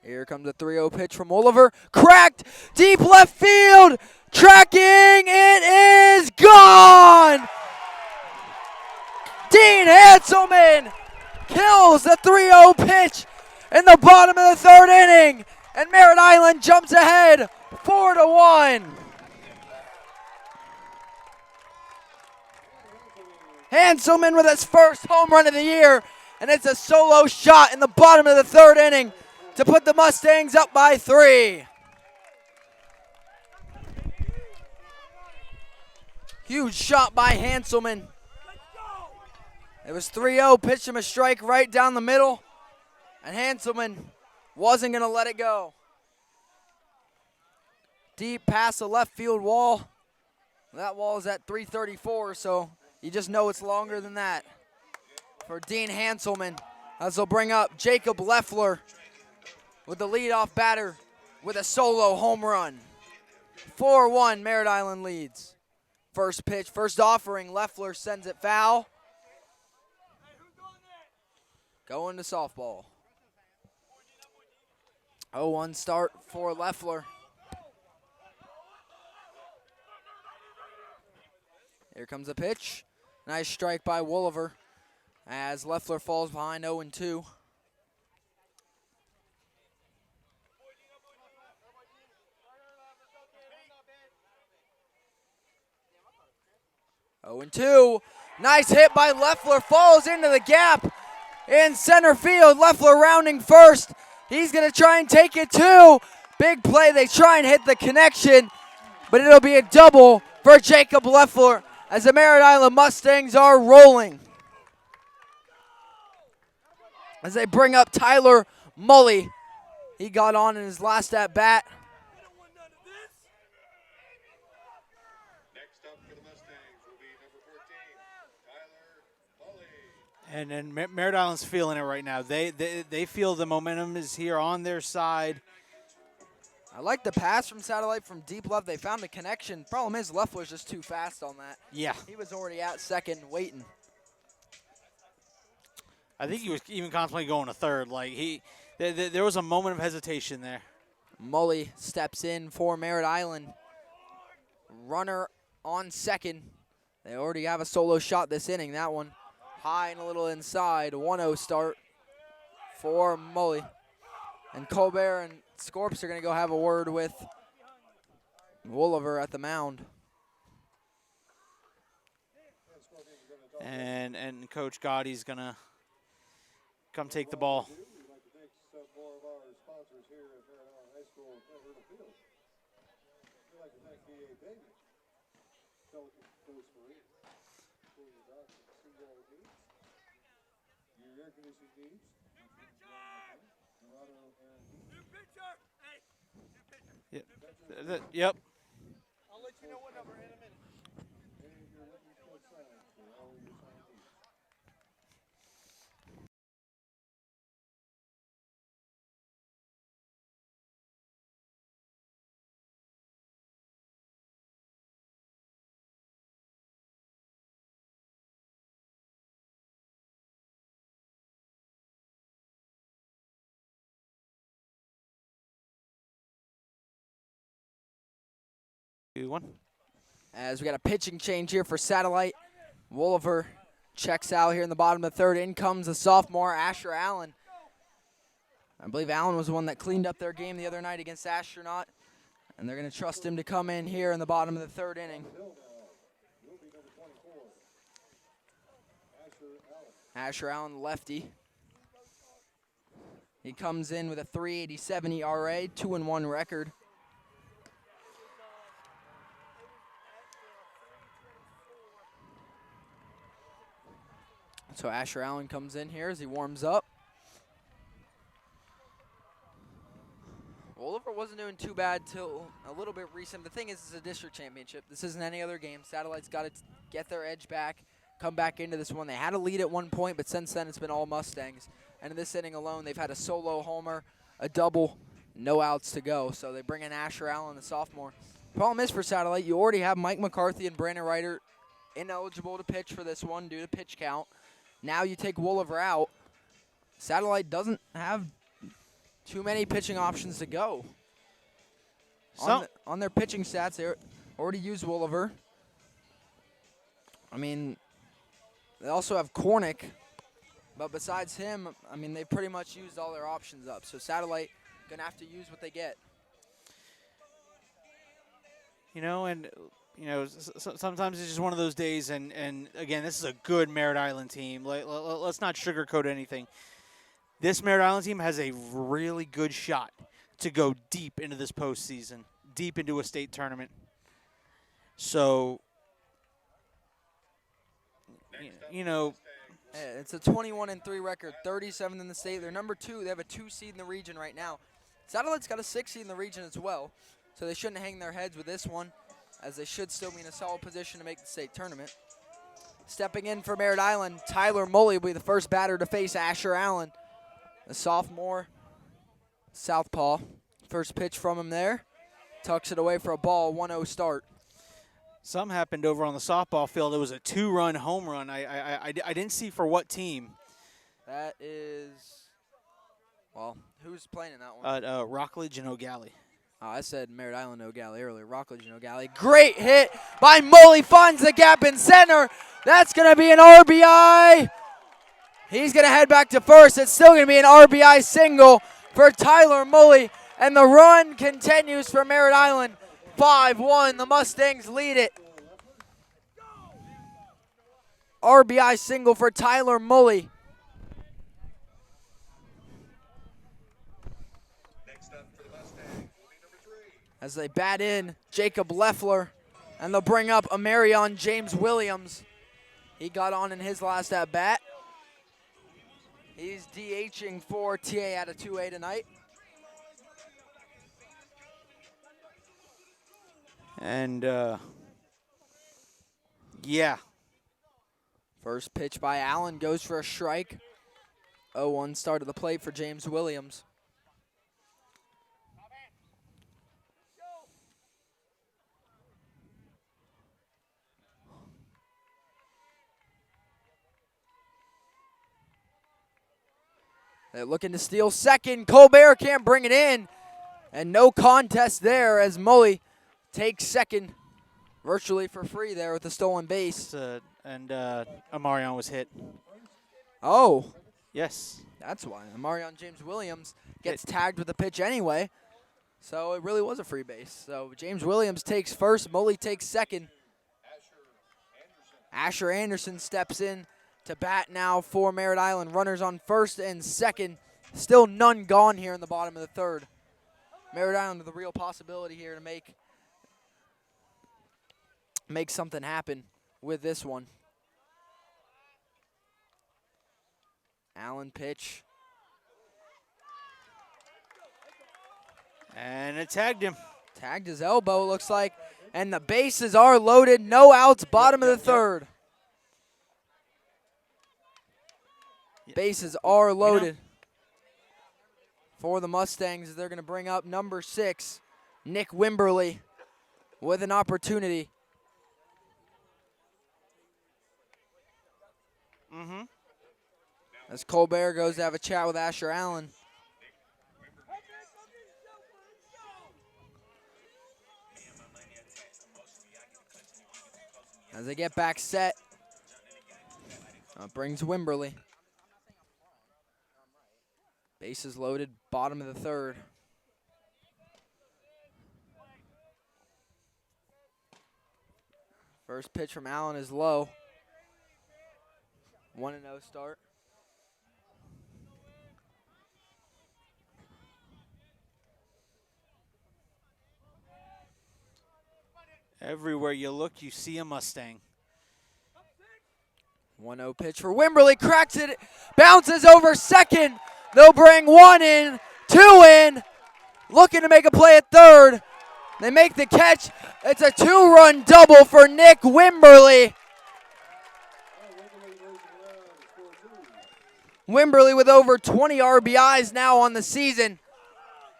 Here comes a 3-0 pitch from Wooliver. Cracked, deep left field, tracking, it is gone! Dean Hanselman kills the 3-0 pitch in the bottom of the 3rd inning, and Merritt Island jumps ahead 4-1. Hanselman with his first home run of the year, and it's a solo shot in the bottom of the 3rd inning to put the Mustangs up by 3. Huge shot by Hanselman. It was 3-0, pitched him a strike right down the middle, and Hanselman wasn't going to let it go. Deep past the left field wall. That wall is at 334, so you just know it's longer than that. For Dean Hanselman, as they'll bring up Jacob Leffler with the leadoff batter with a solo home run. 4-1, Merritt Island leads. First pitch, first offering, Leffler sends it foul. Going to softball. 0-1 start for Leffler. Here comes a pitch. Nice strike by Wooliver as Leffler falls behind 0-2. Nice hit by Leffler, falls into the gap. in center field. Leffler rounding first. He's going to try and take it too. Big play. They try and hit the connection, but it'll be a double for Jacob Leffler as the Merritt Island Mustangs are rolling. As they bring up Tyler Mully. He got on in his last at bat. Next up for the Mustangs will be number 14, Tyler Mully. And Merritt Island's feeling it right now. They feel the momentum is here on their side. I like the pass from Satellite from deep left. They found the connection. Problem is Leffler's just too fast on that. Yeah. He was already at second waiting. I think he was even constantly going to third. Like there was a moment of hesitation there. Mully steps in for Merritt Island. Runner on second. They already have a solo shot this inning. That one high and a little inside. 1-0 start for Mully. And Colbert and Scorps are going to go have a word with Wolliver at the mound. And Coach Gotti's going to come take the ball. We'd like to thank some more of our sponsors here at Merritt Island High School and Merritt Field. We'd like to thank 4A-8, Pelican Coast Marine, for your doctor to see all the needs, your air conditioning needs, Dorado and Yep. I'll let you know what number in a minute. and your Lincoln Coast sign for all your sign needs. Good one. As we got a pitching change here for Satellite. Wolliver checks out here in the bottom of the third. In comes the sophomore, Asher Allen. I believe Allen was the one that cleaned up their game the other night against Astronaut. And they're going to trust him to come in here in the bottom of the third inning. Asher Allen, lefty. He comes in with a 3.87 ERA, 2-1 record. So Asher Allen comes in here as he warms up. Wolliver wasn't doing too bad till a little bit recent. The thing is, it's a district championship. This isn't any other game. Satellite's got to get their edge back, come back into this one. They had a lead at one point, but since then it's been all Mustangs. And in this inning alone, they've had a solo homer, a double, no outs to go. So they bring in Asher Allen, the sophomore. Problem is for Satellite, you already have Mike McCarthy and Brandon Ryder ineligible to pitch for this one due to pitch count. Now you take Wolliver out. Satellite doesn't have too many pitching options to go. On their pitching stats, they already used Wolliver. I mean, they also have Cornick. But besides him, I mean, they pretty much used all their options up. So Satellite going to have to use what they get. You know, and sometimes it's just one of those days, and again, this is a good Merritt Island team. Let's not sugarcoat anything. This Merritt Island team has a really good shot to go deep into this postseason, deep into a state tournament. So, you know. Yeah, it's a 21-3 record, 37th in the state. They're number 2. They have a 2 seed in the region right now. Satellite's got a 6 seed in the region as well, so they shouldn't hang their heads with this one, as they should still be in a solid position to make the state tournament. Stepping in for Merritt Island, Tyler Mully will be the first batter to face Asher Allen, the sophomore southpaw. First pitch from him there. Tucks it away for a ball, 1-0 start. Something happened over on the softball field. It was a 2-run home run. I didn't see for what team. That is, well, who's playing in that one? Rockledge and O'Galley. Oh, I said Merritt Island O'Galley earlier. Rockledge and O'Galley. Great hit by Mully. Finds the gap in center. That's going to be an RBI. He's going to head back to first. It's still going to be an RBI single for Tyler Mully. And the run continues for Merritt Island. 5-1. The Mustangs lead it. RBI single for Tyler Mully. as they bat in Jacob Leffler, and they'll bring up Amarion James Williams. He got on in his last at bat. He's DHing for TA out of 2A tonight. And, yeah. First pitch by Allen goes for a strike. 0-1 start of the plate for James Williams. They're looking to steal second. Colbert can't bring it in. And no contest there as Mully takes second virtually for free there with the stolen base. And Amarion was hit. Oh, Yes. that's why. Amarion James Williams gets tagged with the pitch anyway. So it really was a free base. So James Williams takes first. Mully takes second. Asher Anderson steps in to bat now for Merritt Island. Runners on first and second. Still none gone here in the bottom of the third. Merritt Island with a real possibility here to make something happen with this one. Allen pitch. And it tagged him. Tagged his elbow, looks like. And the bases are loaded. No outs, bottom of the third. Bases are loaded for the Mustangs. They're going to bring up number 6, Nick Wimberly, with an opportunity. As Colbert goes to have a chat with Asher Allen. As they get back set, brings Wimberly. Bases loaded, bottom of the third. First pitch from Allen is low. 1-0 start. Everywhere you look, you see a Mustang. 1-0 pitch for Wimberly, cracks it, bounces over second. They'll bring 1 in, 2 in, looking to make a play at third. They make the catch. It's a 2-run double for Nick Wimberly. Wimberly with over 20 RBIs now on the season.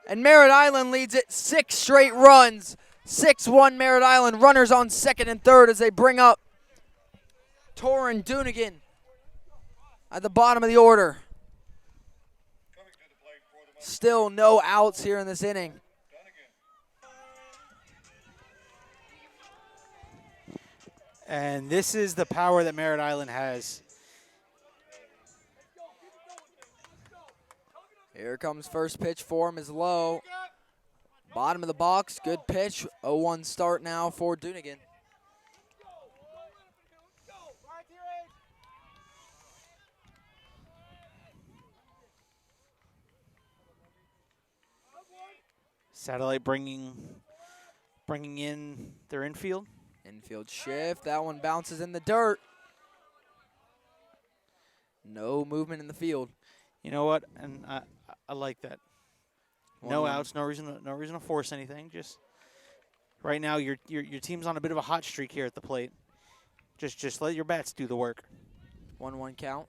And Merritt Island leads it 6 straight runs. 6-1 Merritt Island. Runners on second and third as they bring up Torin Dunigan at the bottom of the order. Still no outs here in this inning. And this is the power that Merritt Island has. Here comes first pitch for him is low. Bottom of the box, good pitch. 0-1 start now for Dunigan. Satellite bringing in their infield. Infield shift. That one bounces in the dirt. No movement in the field. You know what? And I like that. No 1-1. outs, no reason to force anything. Just right now, your team's on a bit of a hot streak here at the plate. Just let your bats do the work. 1-1 count.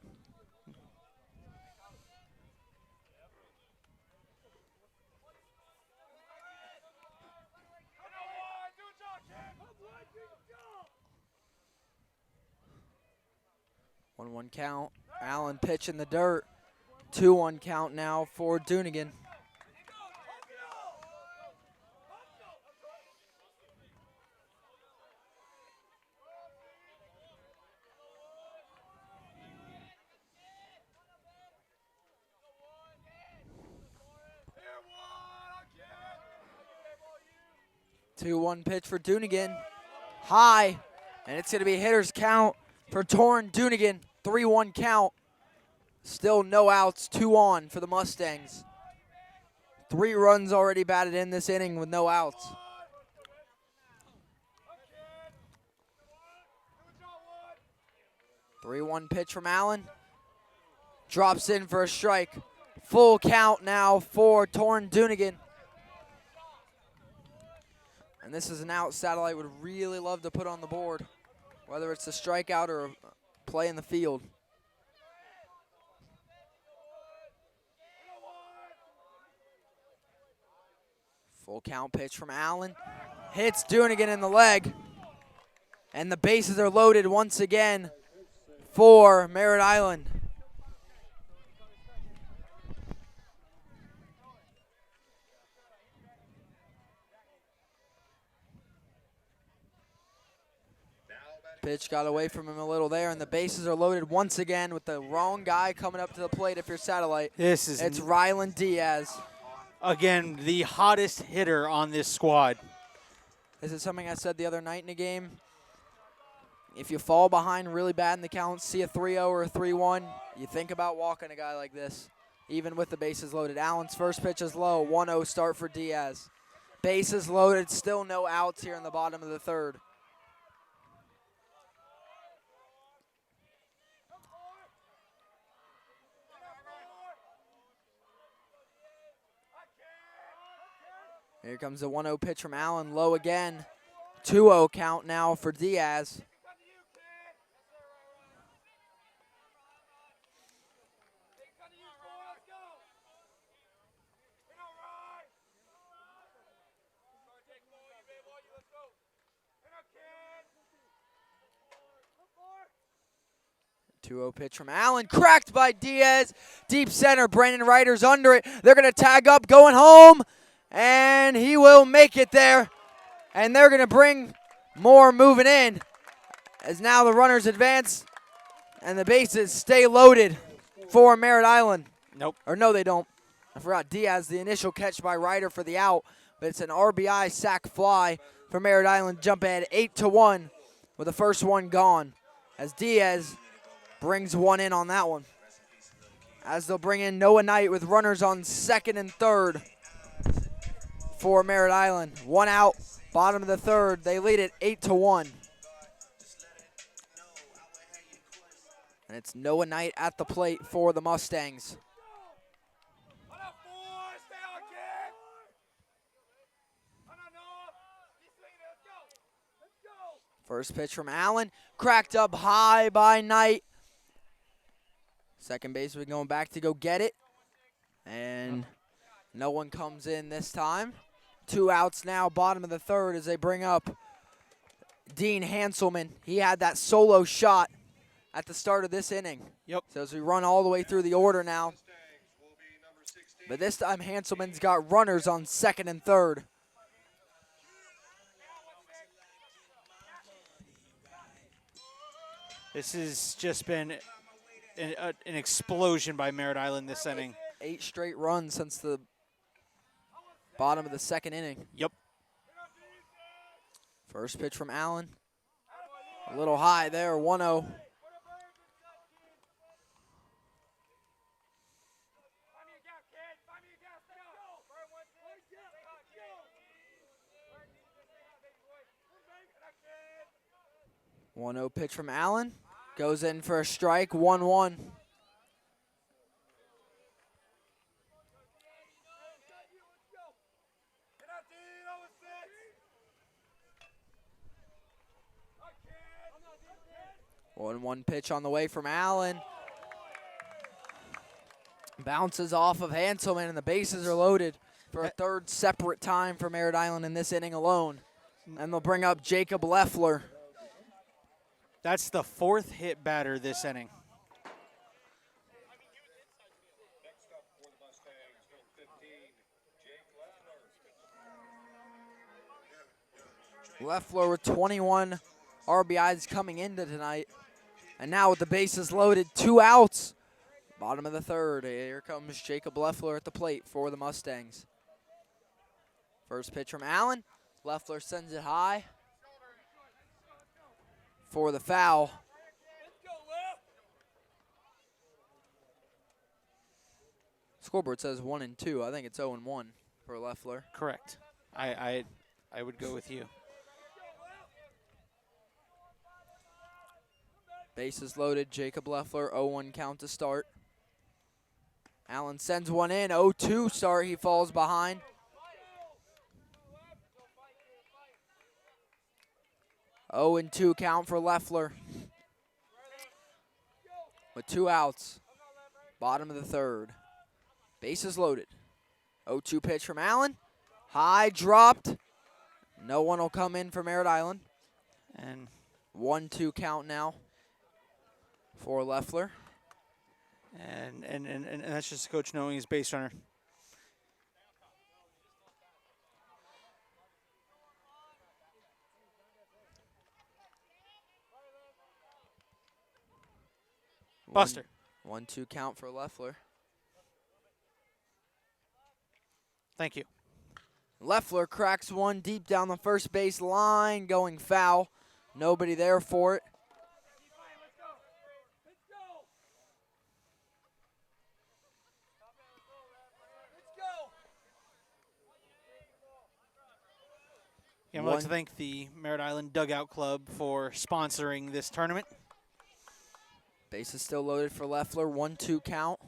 One count. Allen pitch in the dirt. 2-1 count now for Dunigan. Two-one pitch for Dunigan. High. And it's going to be hitter's count for Torin Dunigan. 3-1 count. Still no outs, 2 on for the Mustangs. 3 runs already batted in this inning with no outs. Three-one pitch from Allen. Drops in for a strike. Full count now for Torn Dunigan. And this is an out Satellite would really love to put on the board, whether it's a strikeout or a play in the field. Full count pitch from Allen. Hits Dunigan in the leg. And the bases are loaded once again for Merritt Island. Pitch got away from him a little there, and the bases are loaded once again with the wrong guy coming up to the plate if you're Satellite. It's Ryland Diaz. Again, the hottest hitter on this squad. This is something I said the other night in the game. If you fall behind really bad in the count, see a 3-0 or a 3-1, you think about walking a guy like this, even with the bases loaded. Allen's first pitch is low, 1-0 start for Diaz. Bases loaded, still no outs here in the bottom of the third. Here comes the 1-0 pitch from Allen, low again. 2-0 count now for Diaz. Pitch from Allen, cracked by Diaz. Deep center, Brandon Ryder's under it. They're going to tag up, going home, and he will make it there. And they're going to bring more moving in as now the runners advance and the bases stay loaded for Merritt Island. Nope. Or no, they don't. I forgot Diaz, the initial catch by Ryder for the out, but it's an RBI sac fly for Merritt Island. Jump ahead 8-1 with the first one gone as Diaz brings one in on that one. As they'll bring in Noah Knight with runners on second and third for Merritt Island. One out, bottom of the third. They lead it 8-1. And it's Noah Knight at the plate for the Mustangs. First pitch from Allen, cracked up high by Knight. Second baseman going back to go get it. And no one comes in this time. 2 outs now, bottom of the third as they bring up Dean Hanselman. He had that solo shot at the start of this inning. Yep. So as we run all the way through the order now. But this time Hanselman's got runners on second and third. This has just been an explosion by Merritt Island this inning. 8 straight runs since the bottom of the second inning. Yep. First pitch from Allen. A little high there, 1-0. Pitch from Allen. Goes in for a strike, 1-1. One pitch on the way from Allen. Bounces off of Hanselman, and the bases are loaded for a third separate time for Merritt Island in this inning alone. And they'll bring up Jacob Leffler. That's the 4th hit batter this inning. Leffler with 21 RBIs coming into tonight. And now with the bases loaded, 2 outs. Bottom of the third, here comes Jacob Leffler at the plate for the Mustangs. First pitch from Allen. Leffler sends it high for the foul. Scoreboard says 1-2. I think it's 0-1. for Leffler. Correct. I would go with you. Bases loaded. Jacob Leffler, 0-1 count to start. Allen sends one in. 0-2 start. He falls behind. Oh and 2 count for Leffler. With 2 outs. Bottom of the third. Bases loaded. 0-2 pitch from Allen. High dropped. No one will come in for Merritt Island. And 1-2 count now for Leffler. and that's just coach knowing his base runner. Buster. 1-2 count for Leffler. Thank you. Leffler cracks one deep down the first base line, going foul. Nobody there for it. Yeah, I'd like to thank the Merritt Island Dugout Club for sponsoring this tournament. Base is still loaded for Leffler. 1-2 count.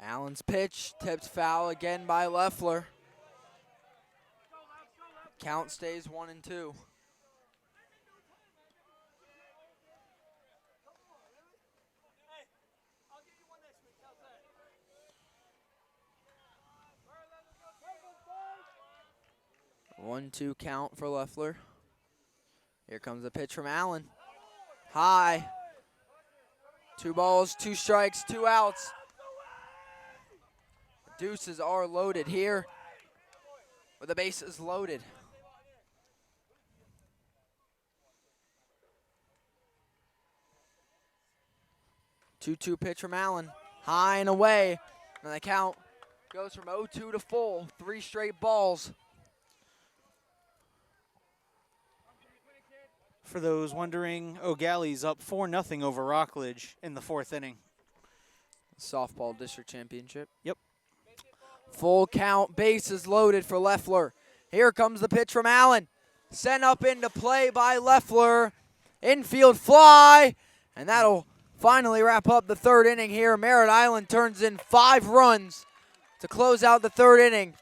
Allen's pitch tipped foul again by Leffler. Count stays 1-2. One-two count for Leffler. Here comes a pitch from Allen. High. 2 balls, 2 strikes, 2 outs. Deuces are loaded here with the bases loaded. Two-two pitch from Allen. High and away. And the count goes from 0-2 to full. 3 straight balls. For those wondering, O'Galley's up 4-0 over Rockledge in the 4th inning. Softball district championship. Yep. Full count, bases loaded for Leffler. Here comes the pitch from Allen. Sent up into play by Leffler. Infield fly, and that'll finally wrap up the 3rd inning here. Merritt Island turns in 5 runs to close out the 3rd inning.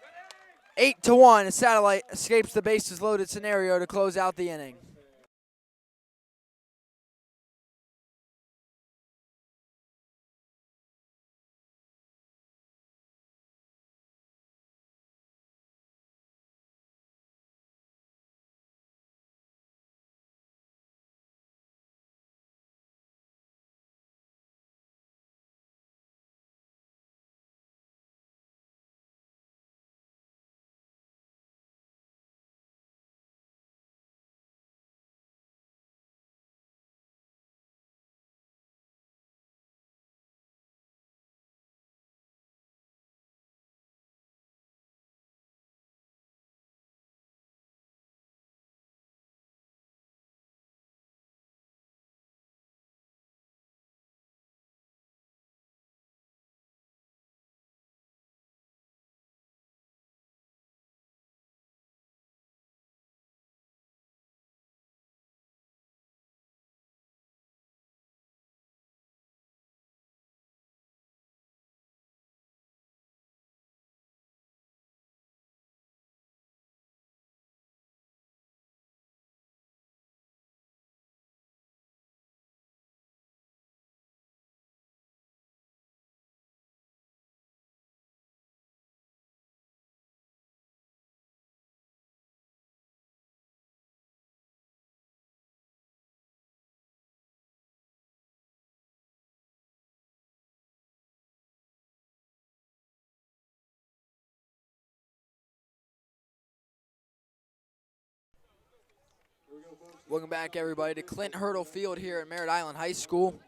8-1, Satellite escapes the bases loaded scenario to close out the inning. Welcome back, everybody, to Clint Hurdle Field here at Merritt Island High School.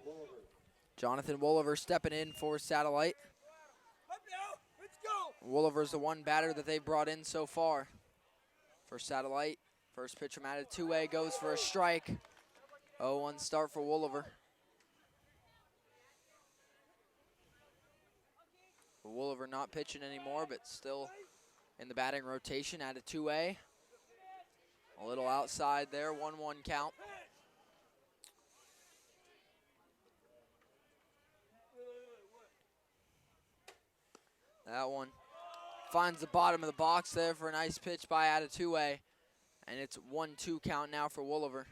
Jonathan Wolliver stepping in for Satellite. Wolliver's the one batter that they've brought in so far for Satellite. First pitch from out of 2A goes for a strike. 0-1 start for Wolliver. Wooliver not pitching anymore, but still in the batting rotation at a 2A. A little outside there, 1-1 count. That one finds the bottom of the box there for a nice pitch by at a 2A. And it's 1-2 count now for Wooliver.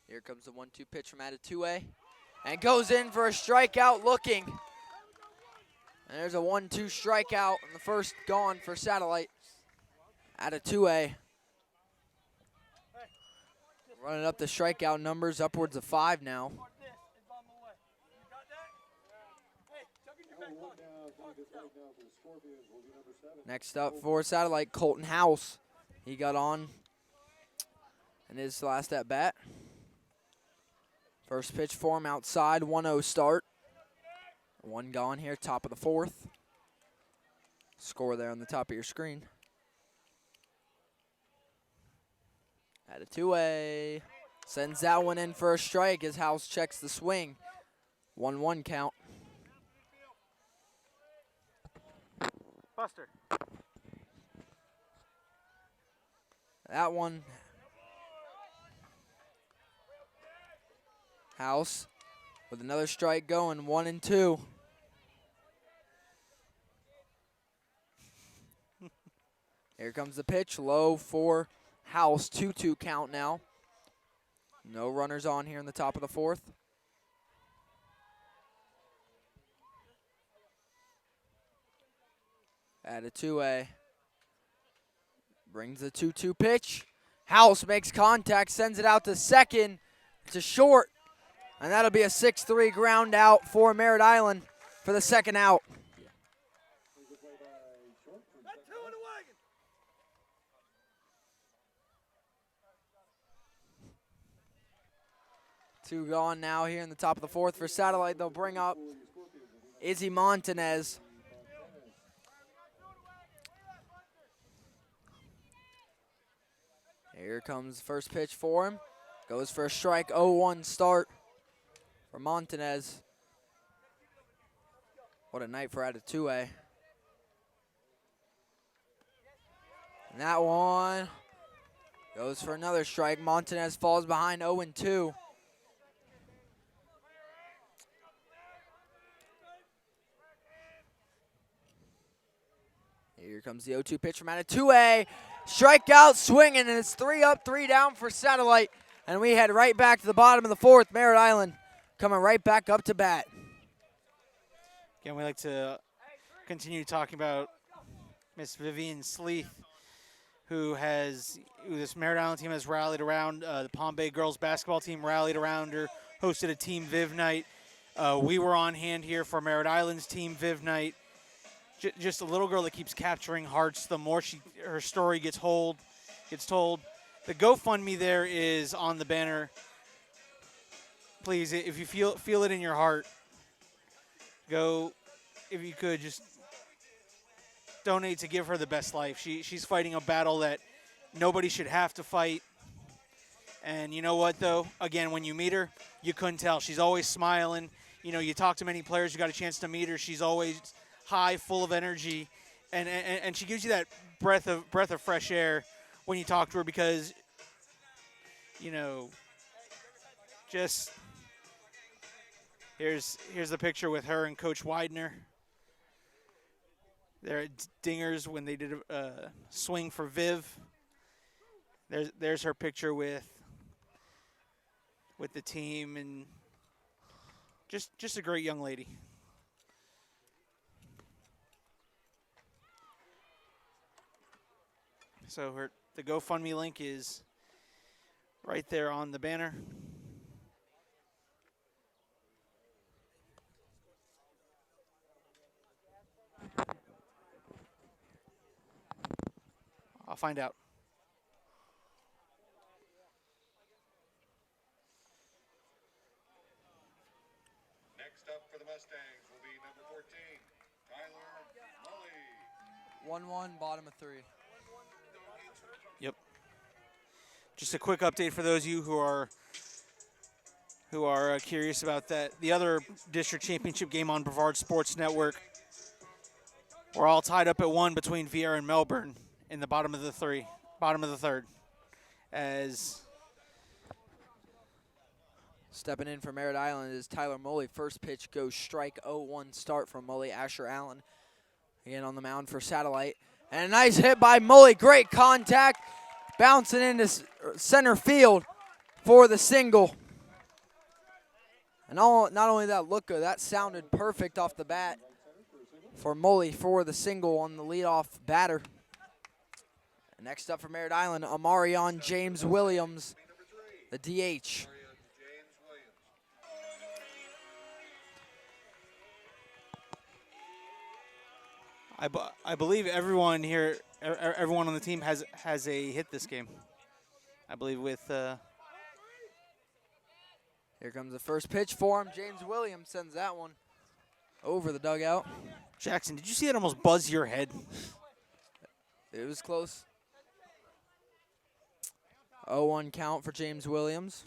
Here comes the 1-2 pitch from at a 2A. And goes in for a strikeout looking. And there's a 1-2 strikeout, and the first gone for Satellite at a 2A. Running up the strikeout numbers, upwards of 5 now. Next up for Satellite, Colton House. He got on in his last at bat. First pitch for him outside, 1-0 start. One gone here, top of the fourth. Score there on the top of your screen. At a 2A. Sends that one in for a strike as House checks the swing. 1-1 count. Buster. That one. House with another strike going, 1-2. Here comes the pitch, low for House, 2-2 count now. No runners on here in the top of the fourth. At a 2A. Brings the 2-2 pitch. House makes contact, sends it out to second. It's a short. And that'll be a 6-3 ground out for Merritt Island for the second out. Two gone now here in the top of the fourth for Satellite. They'll bring up Izzy Montanez. Here comes the first pitch for him. Goes for a strike, 0-1 start for Montanez. What a night for out of 2A. And that one goes for another strike. Montanez falls behind 0-2. Here comes the 0-2 pitch from out of 2A. Strikeout swinging, and it's 3 up, 3 down for Satellite. And we head right back to the bottom of the fourth. Merritt Island coming right back up to bat. Again, we like to continue talking about Miss Vivian Sleeth, who this Merritt Island team has rallied around. The Palm Bay girls basketball team rallied around her, hosted a Team Viv night. We were on hand here for Merritt Island's Team Viv night. Just a little girl that keeps capturing hearts. The more her story gets told. The GoFundMe there is on the banner. Please, if you feel it in your heart, go. If you could, just donate to give her the best life. She's fighting a battle that nobody should have to fight. And you know what, though? Again, when you meet her, you couldn't tell. She's always smiling. You know, you talk to many players, you got a chance to meet her. She's always high, full of energy, and she gives you that breath of fresh air when you talk to her, because just here's the picture with her and Coach Widener. They're at Dingers when they did a swing for Viv. There's her picture with the team, and just a great young lady. So the GoFundMe link is right there on the banner. I'll find out. Next up for the Mustangs will be number 14, Tyler Mully. 1-1, bottom of 3. Yep. Just a quick update for those of you who are who are curious about the other district championship game on Brevard Sports Network. We're all tied up at 1 between Vieira and Melbourne in the bottom of the third. As Stepping in for Merritt Island is Tyler Mully. First pitch goes strike, 0-1 start from Mully. Asher Allen again on the mound for Satellite. And a nice hit by Mully. Great contact. Bouncing into center field for the single. And not only that look good, that sounded perfect off the bat for Mully for the single on the leadoff batter. Next up for Merritt Island, Amarion James Williams, the DH. I believe everyone here, everyone on the team has a hit this game. I believe with. Here comes the first pitch for him. James Williams sends that one over the dugout. Jackson, did you see it almost buzz your head? It was close. 0-1 count for James Williams.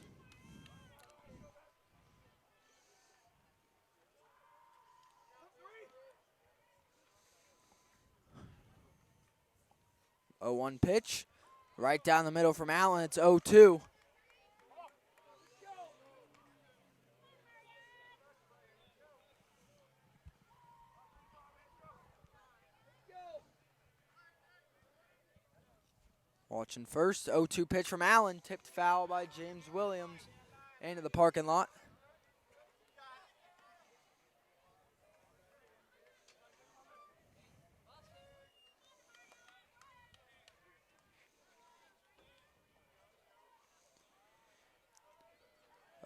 Oh, 1 pitch. Right down the middle from Allen. It's 0-2. Watching first. 0-2 pitch from Allen. Tipped foul by James Williams into the parking lot.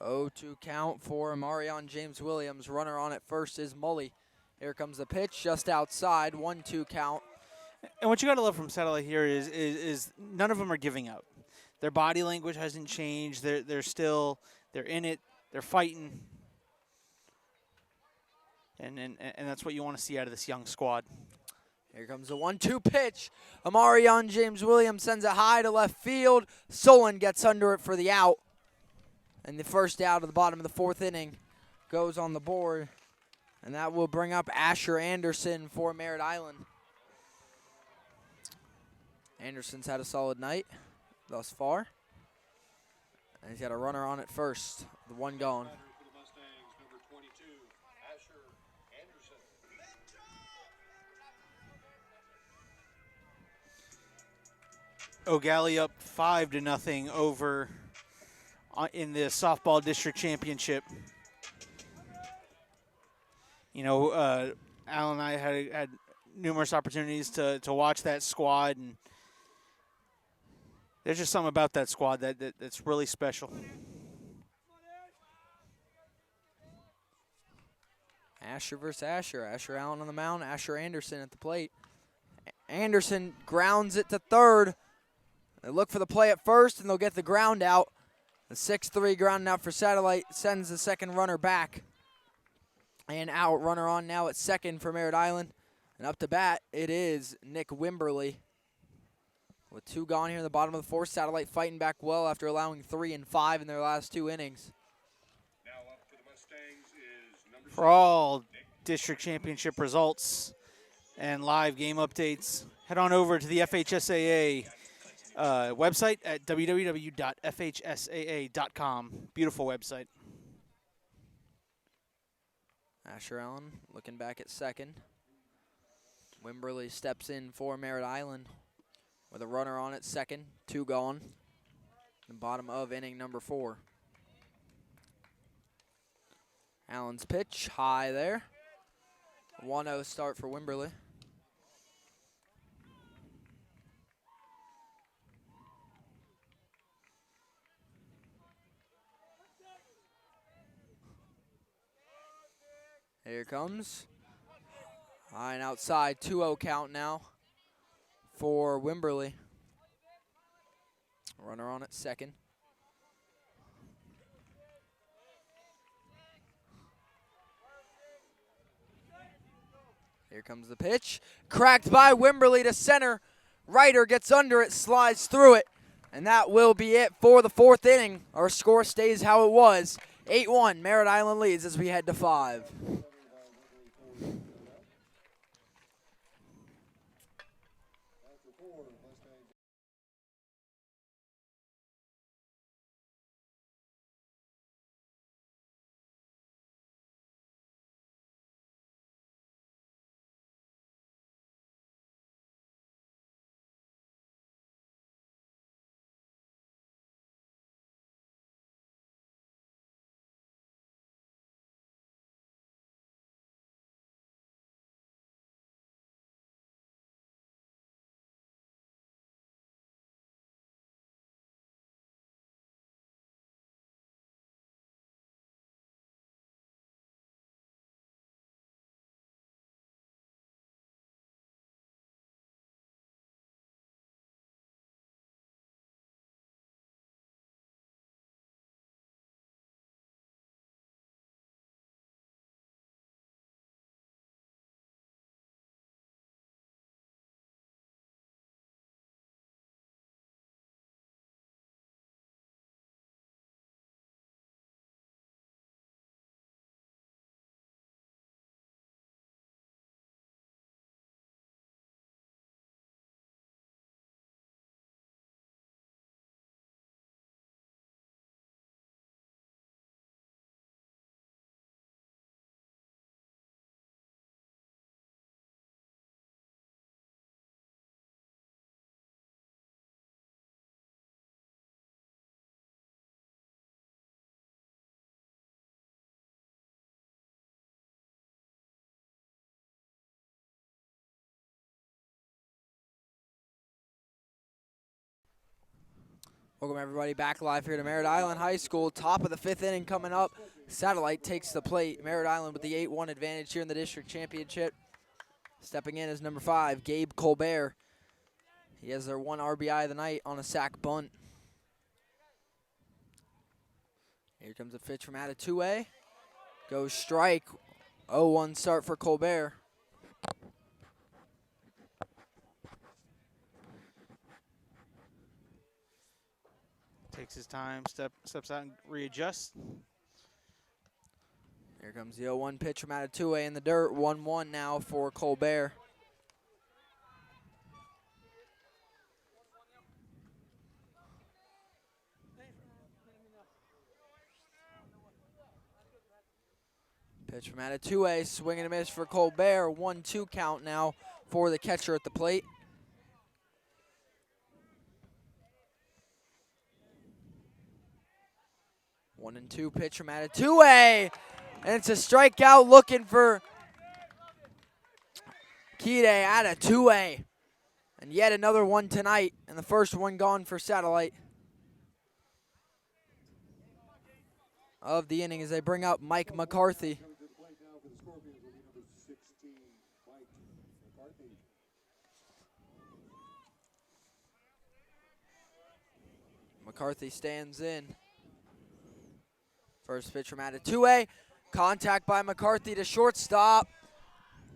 Oh, 2 count for Amarion James Williams. Runner on at first is Mully. Here comes the pitch just outside. 1-2 count. And what you got to love from Satellite here is none of them are giving up. Their body language hasn't changed. They're in it. They're fighting. And that's what you want to see out of this young squad. Here comes the 1-2 pitch. Amarion James Williams sends it high to left field. Solon gets under it for the out. And the first out of the bottom of the 4th inning goes on the board. And that will bring up Asher Anderson for Merritt Island. Anderson's had a solid night thus far. And he's got a runner on at first. The one gone. For the Mustangs, number 22, Asher Anderson. O'Galley up 5-0 over in the softball district championship. You know, Al and I had numerous opportunities to watch that squad, and there's just something about that squad that's really special. Asher versus Asher. Asher Allen on the mound. Asher Anderson at the plate. Anderson grounds it to third. They look for the play at first, and they'll get the ground out. The 6-3 ground out for Satellite sends the second runner back. And out, runner on now at second for Merritt Island. And up to bat, it is Nick Wimberly. With 2 gone here in the bottom of the 4th, Satellite fighting back well after allowing 3 and 5 in their last 2 innings. Now up for the Mustangs is number For all district championship results and live game updates, head on over to the FHSAA website at www.fhsaa.com. Beautiful website. Asher Allen looking back at second. Wimberly steps in for Merritt Island with a runner on at second, 2 gone. The bottom of inning number 4. Allen's pitch, high there. 1-0 start for Wimberly. Here comes. High and outside, 2-0 count now for Wimberly. Runner on at second. Here comes the pitch. Cracked by Wimberly to center. Ryder gets under it, slides through it. And that will be it for the 4th inning. Our score stays how it was. 8-1, Merritt Island leads as we head to 5. After 4, Mustangs. Welcome everybody back live here to Merritt Island High School. Top of the 5th inning coming up. Satellite takes the plate. Merritt Island with the 8-1 advantage here in the district championship. Stepping in is number 5, Gabe Colbert. He has their 1 RBI of the night on a sac bunt. Here comes a pitch from out of 2A. Goes strike. 0-1 start for Colbert. Takes his time, steps out and readjusts. Here comes the 0-1 pitch from out of 2A in the dirt. 1-1 now for Colbert. Pitch from out of 2A, swing and a miss for Colbert. 1-2 count now for the catcher at the plate. One and two pitch from out of 2A. And it's a strikeout looking for Kide out of 2A. And yet another one tonight, and the first one gone for Satellite of the inning as they bring up Mike McCarthy. Coming to the plate now for the Scorpions will be number 16, Mike McCarthy. McCarthy stands in. First pitch from out of 2A. Contact by McCarthy to shortstop.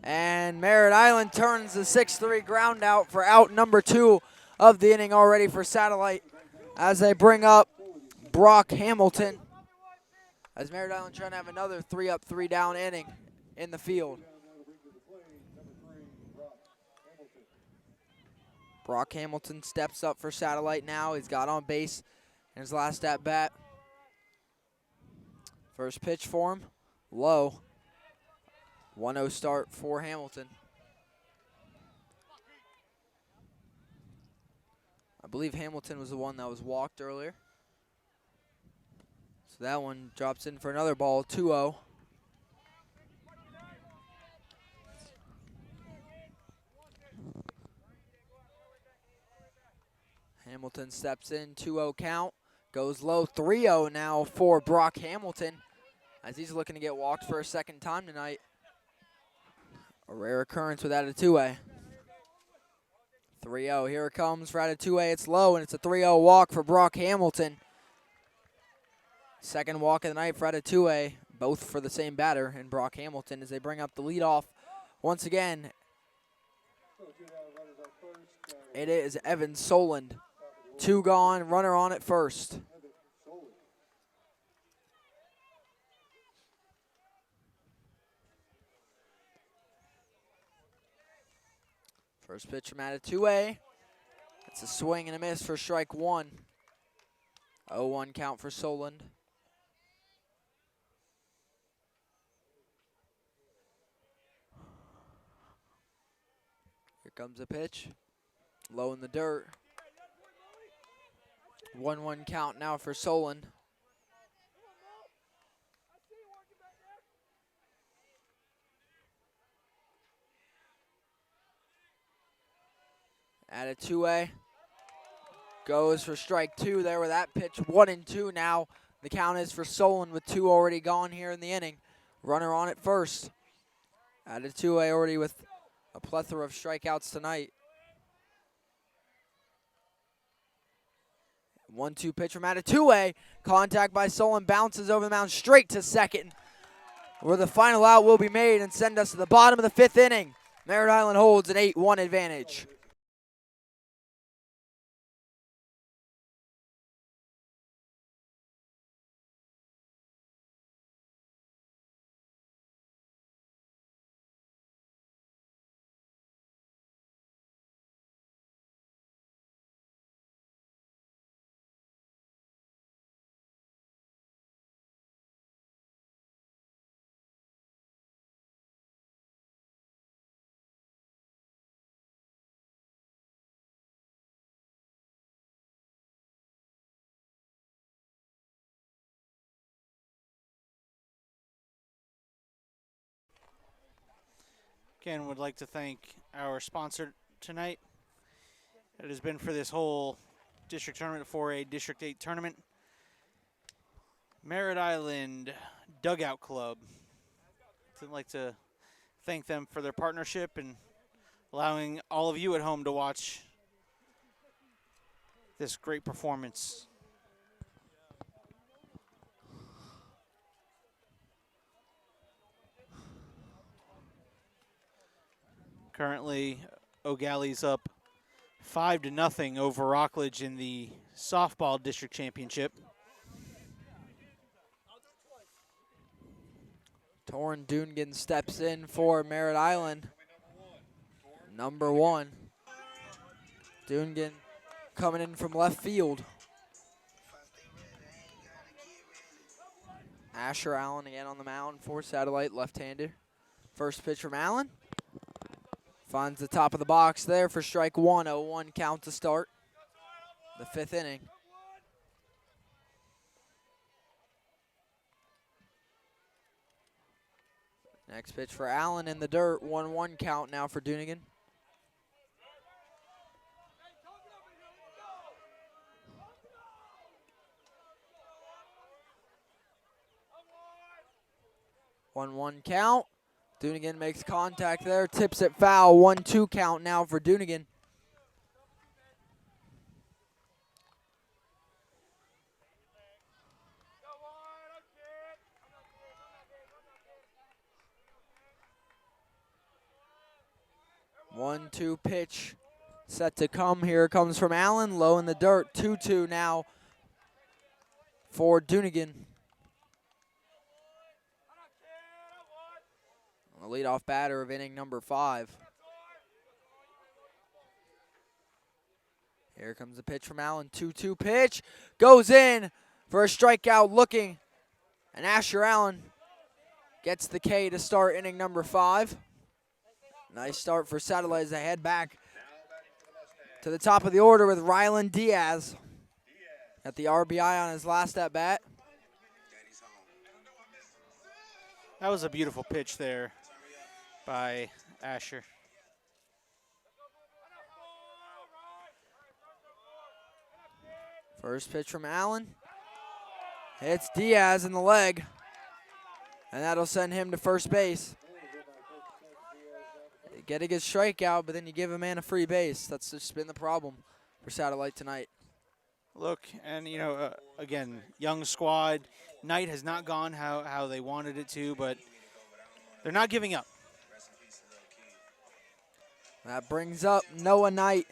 And Merritt Island turns the 6-3 ground out for out number 2 of the inning already for Satellite as they bring up Brock Hamilton. As Merritt Island trying to have another 3-up, 3-down inning in the field. Brock Hamilton steps up for Satellite now. He's got on base in his last at bat. First pitch for him, low. 1-0 start for Hamilton. I believe Hamilton was the one that was walked earlier. So that one drops in for another ball, 2-0. Hamilton steps in, 2-0 count. Goes low, 3-0 now for Brock Hamilton as he's looking to get walked for a second time tonight. A rare occurrence without a 2A. 3-0, here it comes for out of 2A. It's low, and it's a 3-0 walk for Brock Hamilton. Second walk of the night for out of 2A, both for the same batter in Brock Hamilton as they bring up the leadoff once again. It is Evan Soland. 2 gone, runner on at first. First pitch from out of 2A. It's a swing and a miss for strike one. 0-1 count for Solon. Here comes a pitch. Low in the dirt. 1-1 count now for Solon. At a 2A. Goes for strike two there with that pitch. 1-2 now. The count is for Solon with two already gone here in the inning. Runner on at first. At a 2A already with a plethora of strikeouts tonight. 1-2 pitch from out of 2A. Contact by Solon, bounces over the mound straight to second, where the final out will be made and send us to the bottom of the fifth inning. Merritt Island holds an 8-1 advantage. Again, would like to thank our sponsor tonight. It has been for this whole district tournament, 4A District 8 tournament. Merritt Island Dugout Club. I'd like to thank them for their partnership and allowing all of you at home to watch this great performance. Currently, O'Galley's up 5-0 over Rockledge in the softball district championship. Torrin Dungan steps in for Merritt Island. Number one. Dungan coming in from left field. Asher Allen again on the mound for Satellite, left-hander. First pitch from Allen. Finds the top of the box there for strike one. 0-1 count to start the fifth inning. Next pitch for Allen in the dirt. 1-1 count now for Dunnigan. One count. Dunnigan makes contact there, tips it foul. 1-2 count now for Dunnigan. One-two pitch set to come. Here comes from Allen, low in the dirt. 2-2 now for Dunnigan. The leadoff batter of inning number 5. Here comes the pitch from Allen. 2-2 pitch. Goes in for a strikeout looking. And Asher Allen gets the K to start inning number 5. Nice start for Satellite as they head back to the top of the order with Rylan Diaz at the RBI on his last at bat. That was a beautiful pitch there by Asher. First pitch from Allen. Hits Diaz in the leg. And that'll send him to first base. Getting his strikeout, but then you give a man a free base. That's just been the problem for Satellite tonight. Look, and you know, again, young squad. Night has not gone how they wanted it to, but they're not giving up. That brings up Noah Knight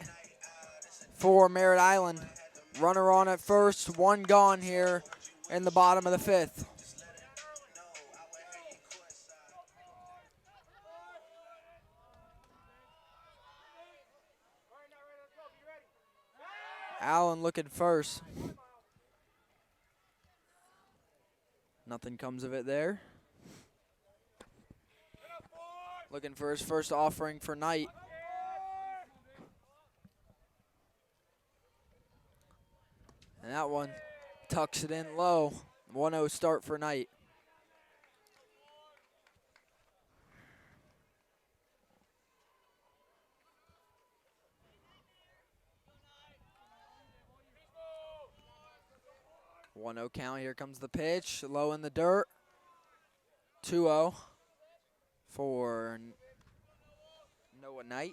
for Merritt Island. Runner on at first, one gone here in the bottom of the 5th. Allen looking first. Nothing comes of it there. Looking for his first offering for Knight. And that one tucks it in low. 1-0 start for Knight. One 0 count. Here comes the pitch. Low in the dirt. 2-0 for Noah Knight.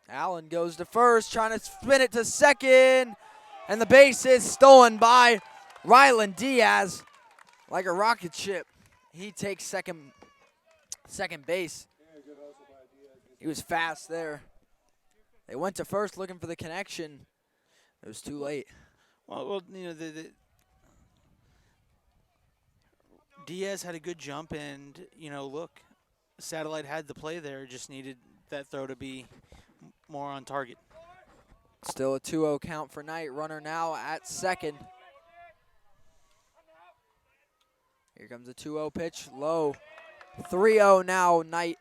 Allen goes to first, trying to spin it to second, and the base is stolen by Rylan Diaz like a rocket ship. He takes second base. He was fast there. They went to first looking for the connection. It was too late. Well, you know, the Diaz had a good jump, and you know, look, Satellite had the play there. Just needed that throw to be more on target. Still a 2-0 count for Knight. Runner now at second. Here comes a 2-0 pitch, low. 3-0 now, Knight.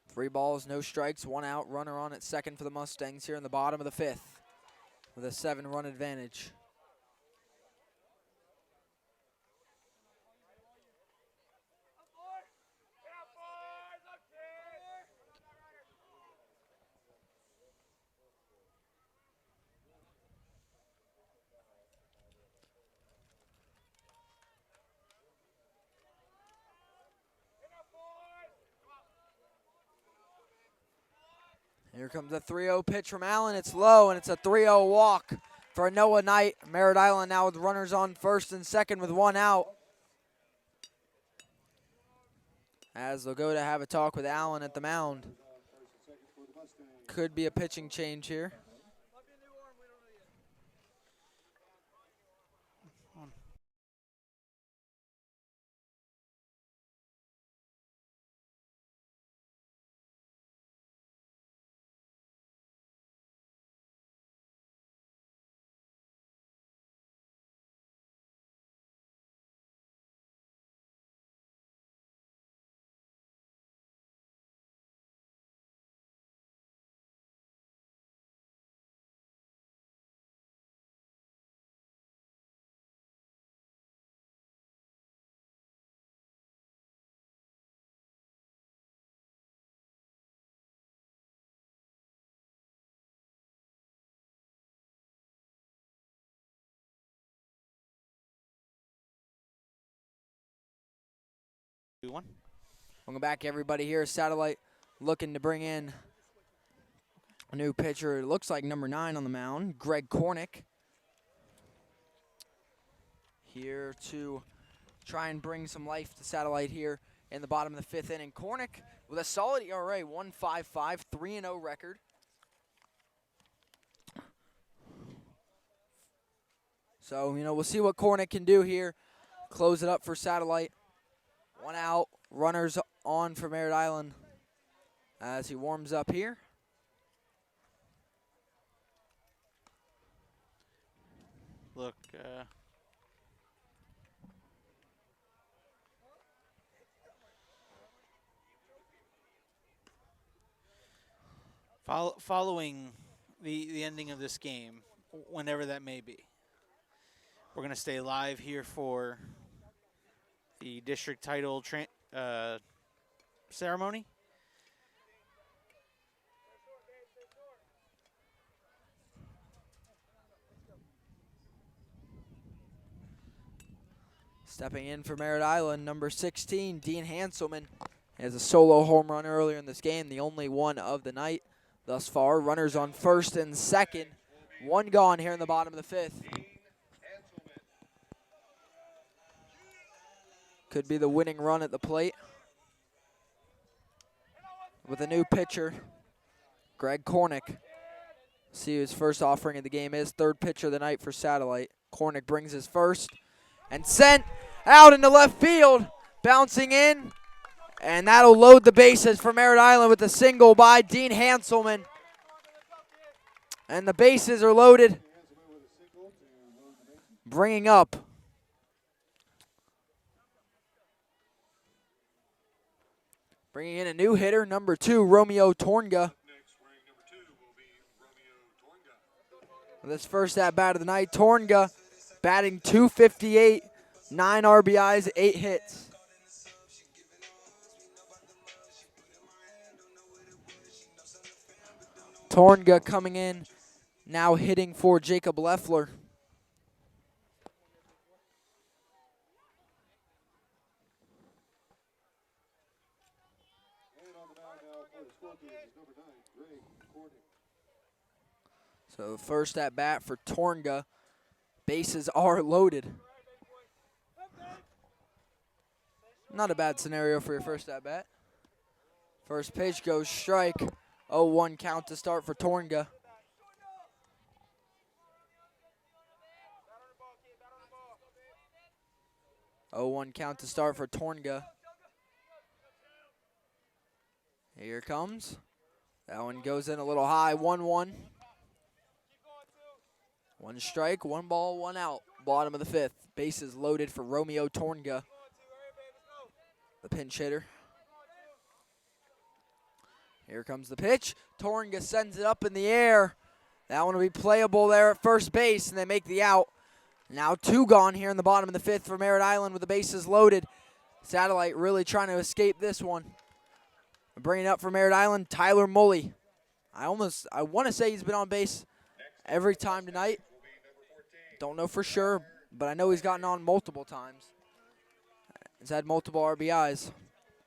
3 balls, no strikes, 1 out. Runner on at second for the Mustangs here in the bottom of the 5th with a 7-run advantage. Here comes a 3-0 pitch from Allen. It's low, and it's a 3-0 walk for Noah Knight. Merritt Island now with runners on first and second with 1 out. As they'll go to have a talk with Allen at the mound. Could be a pitching change here. Welcome back, everybody. Here, Satellite looking to bring in a new pitcher. It looks like number 9 on the mound, Greg Cornick. Here to try and bring some life to Satellite here in the bottom of the 5th inning. Cornick with a solid ERA, 1.55, 3-0 record. So, you know, we'll see what Cornick can do here. Close it up for Satellite. 1 out, runners on for Merritt Island as he warms up here. Look, following the ending of this game, whenever that may be, we're going to stay live here for the district title ceremony. Stepping in for Merritt Island, number 16, Dean Hanselman. He has a solo home run earlier in this game, the only one of the night thus far. Runners on first and second. 1 gone here in the bottom of the 5th. Could be the winning run at the plate. With a new pitcher, Greg Cornick. See who his first offering of the game is. Third pitcher of the night for Satellite. Cornick brings his first and sent out into left field. Bouncing in, and that'll load the bases for Merritt Island with a single by Dean Hanselman. And the bases are loaded. Bringing up bringing in a new hitter, number 2, Romeo Tornga. This first at bat of the night, Tornga batting .258, 9 RBIs, 8 hits. Tornga coming in, now hitting for Jacob Leffler. So first at bat for Tornga. Bases are loaded. Not a bad scenario for your first at bat. First pitch goes strike. 0-1 count to start for Tornga. Count to start for Tornga. Here comes. That one goes in a little high. 1-1. 1 strike, 1 ball, 1 out. Bottom of the 5th. Bases loaded for Romeo Tornga, the pinch hitter. Here comes the pitch. Tornga sends it up in the air. That one will be playable there at first base, and they make the out. Now 2 gone here in the bottom of the 5th for Merritt Island with the bases loaded. Satellite really trying to escape this one. Bringing up for Merritt Island, Tyler Mully. I want to say he's been on base every time tonight. Don't know for sure, but I know he's gotten on multiple times. He's had multiple RBIs.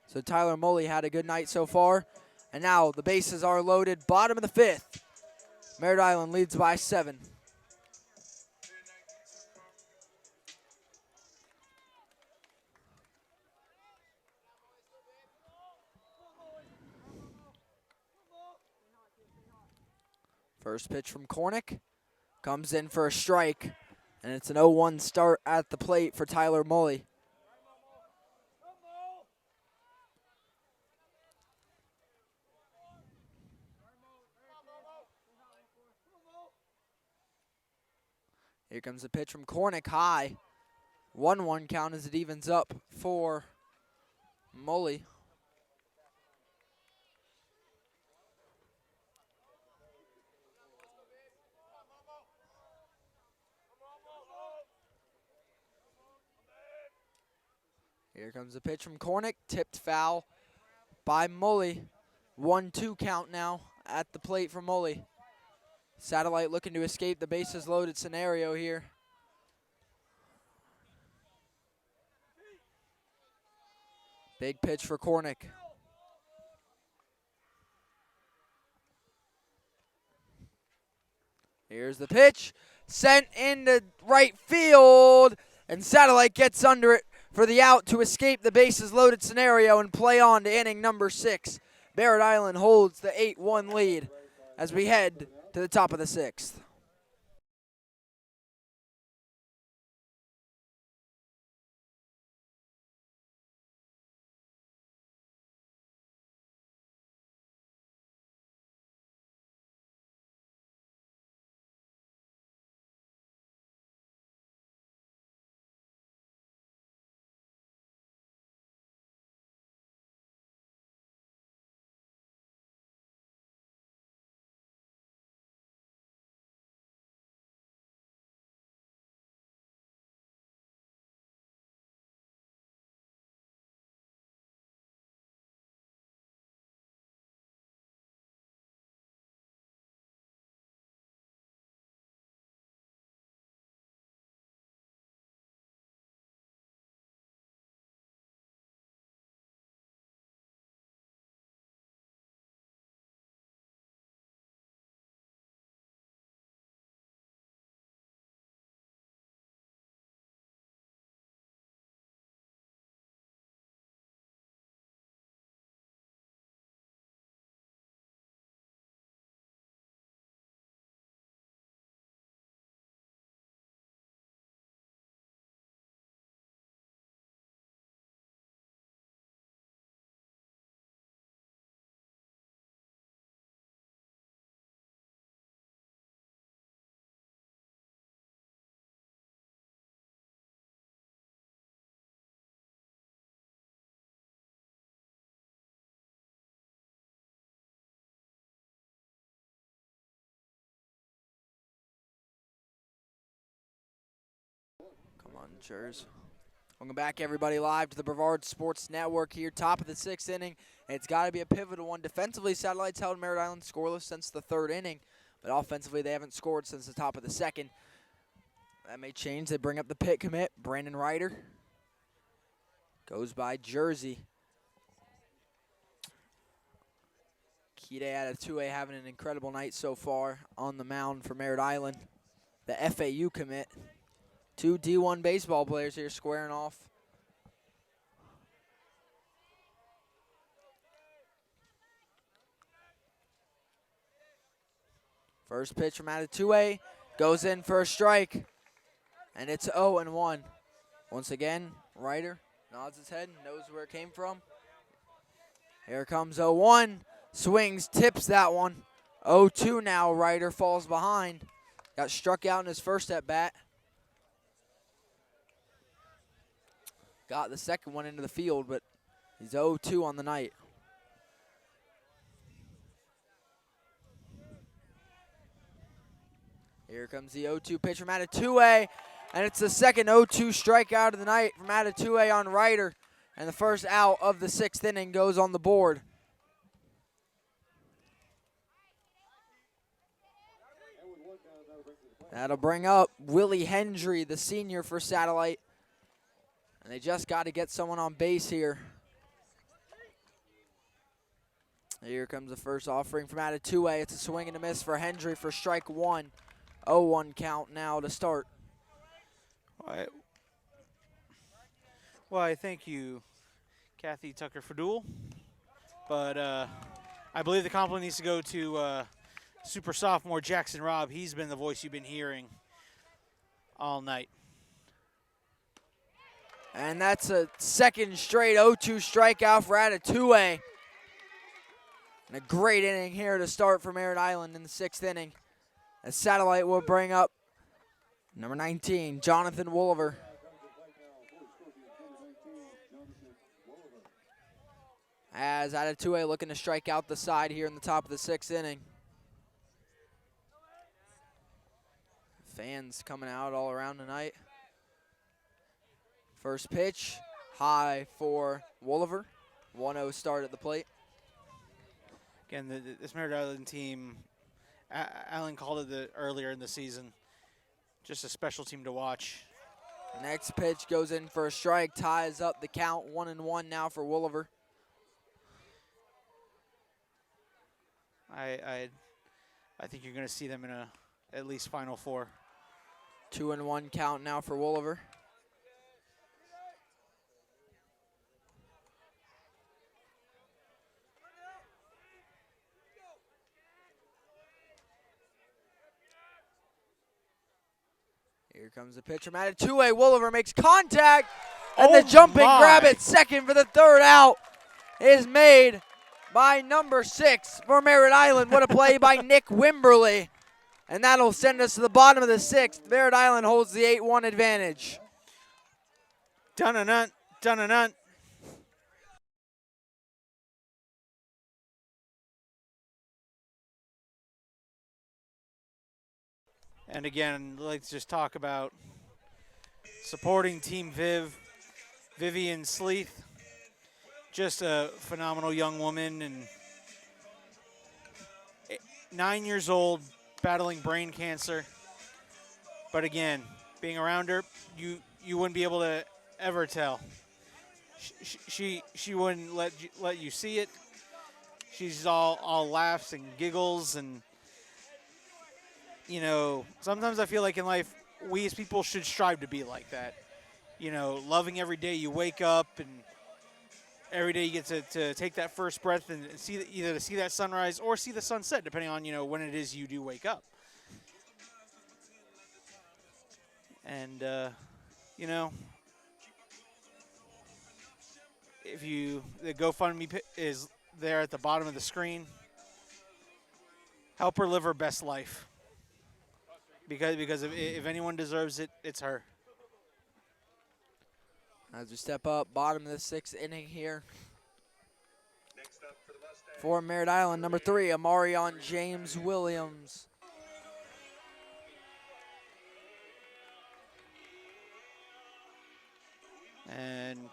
So Tyler Mully had a good night so far. And now the bases are loaded. Bottom of the 5th. Merritt Island leads by 7. First pitch from Cornick. Comes in for a strike. And it's an 0-1 start at the plate for Tyler Mully. Here comes a pitch from Cornick, high. 1-1 count as it evens up for Mully. Here comes a pitch from Cornick, tipped foul by Mully. 1-2 count now at the plate for Mully. Satellite looking to escape the bases loaded scenario here. Big pitch for Cornick. Here's the pitch. Sent into right field. And Satellite gets under it for the out to escape the bases loaded scenario and play on to inning number 6. Merritt Island holds the 8-1 lead as we head to the top of the 6th. Munchers. Welcome back, everybody, live to the Brevard Sports Network here, top of the 6th inning. It's got to be a pivotal one. Defensively, Satellites held Merritt Island scoreless since the 3rd inning, but offensively, they haven't scored since the top of the 2nd. That may change. They bring up the pit commit, Brandon Ryder. Goes by Jersey. Kide out of 2A having an incredible night so far on the mound for Merritt Island. The FAU commit. 2 D1 baseball players here squaring off. First pitch from out of 2A. Goes in for a strike. And it's 0-1. Once again, Ryder nods his head, knows where it came from. Here comes 0-1. Swings, tips that one. 0-2 now. Ryder falls behind. Got struck out in his first at bat. Got the second one into the field, but he's 0-2 on the night. Here comes the 0-2 pitch from out of 2A, and it's the second 0-2 strikeout of the night from out of 2A on Ryder, and the first out of the 6th inning goes on the board. That'll bring up Willie Hendry, the senior for Satellite. And they just got to get someone on base here. Here comes the first offering from out of 2A. It's a swing and a miss for Hendry for strike 1. 0-1 count now to start. Well, I thank you, Kathy Tucker-Fadul. But I believe the compliment needs to go to super sophomore Jackson Robb. He's been the voice you've been hearing all night. And that's a second straight 0-2 strikeout for out of 2A. And a great inning here to start for Merritt Island in the 6th inning. As Satellite will bring up number 19, Jonathan Wolliver. As out of 2A looking to strike out the side here in the top of the 6th inning. Fans coming out all around tonight. First pitch, high for Wolliver. 1-0 start at the plate. Again, this Merritt Island team, Alan called it earlier in the season, just a special team to watch. Next pitch goes in for a strike, ties up the count. 1-1 now for Wolliver. I think you're going to see them in at least Final Four. 2-1 count now for Wolliver. Here comes the pitch from out of 2A. Wolliver makes contact, and the jumping grab at second for the 3rd out is made by number 6 for Merritt Island. What a play by Nick Wimberly. And that'll send us to the bottom of the 6th. Merritt Island holds the 8-1 advantage. Dun-a-nunt, dun-a-nunt. And again, let's just talk about supporting Team Vivian Sleeth. Just a phenomenal young woman, and 9 years old, battling brain cancer. But again, being around her, you wouldn't be able to ever tell. She wouldn't let you see it. She's all laughs and giggles, and you know, sometimes I feel like in life, we as people should strive to be like that. You know, loving every day you wake up, and every day you get to take that first breath and see either to see that sunrise or see the sunset, depending on, you know, when it is you do wake up. And, you know, if the GoFundMe is there at the bottom of the screen. Help her live her best life. Because if anyone deserves it, it's her. As we step up, bottom of the 6th inning here. For Merritt Island, number 3, Amarion James Williams. And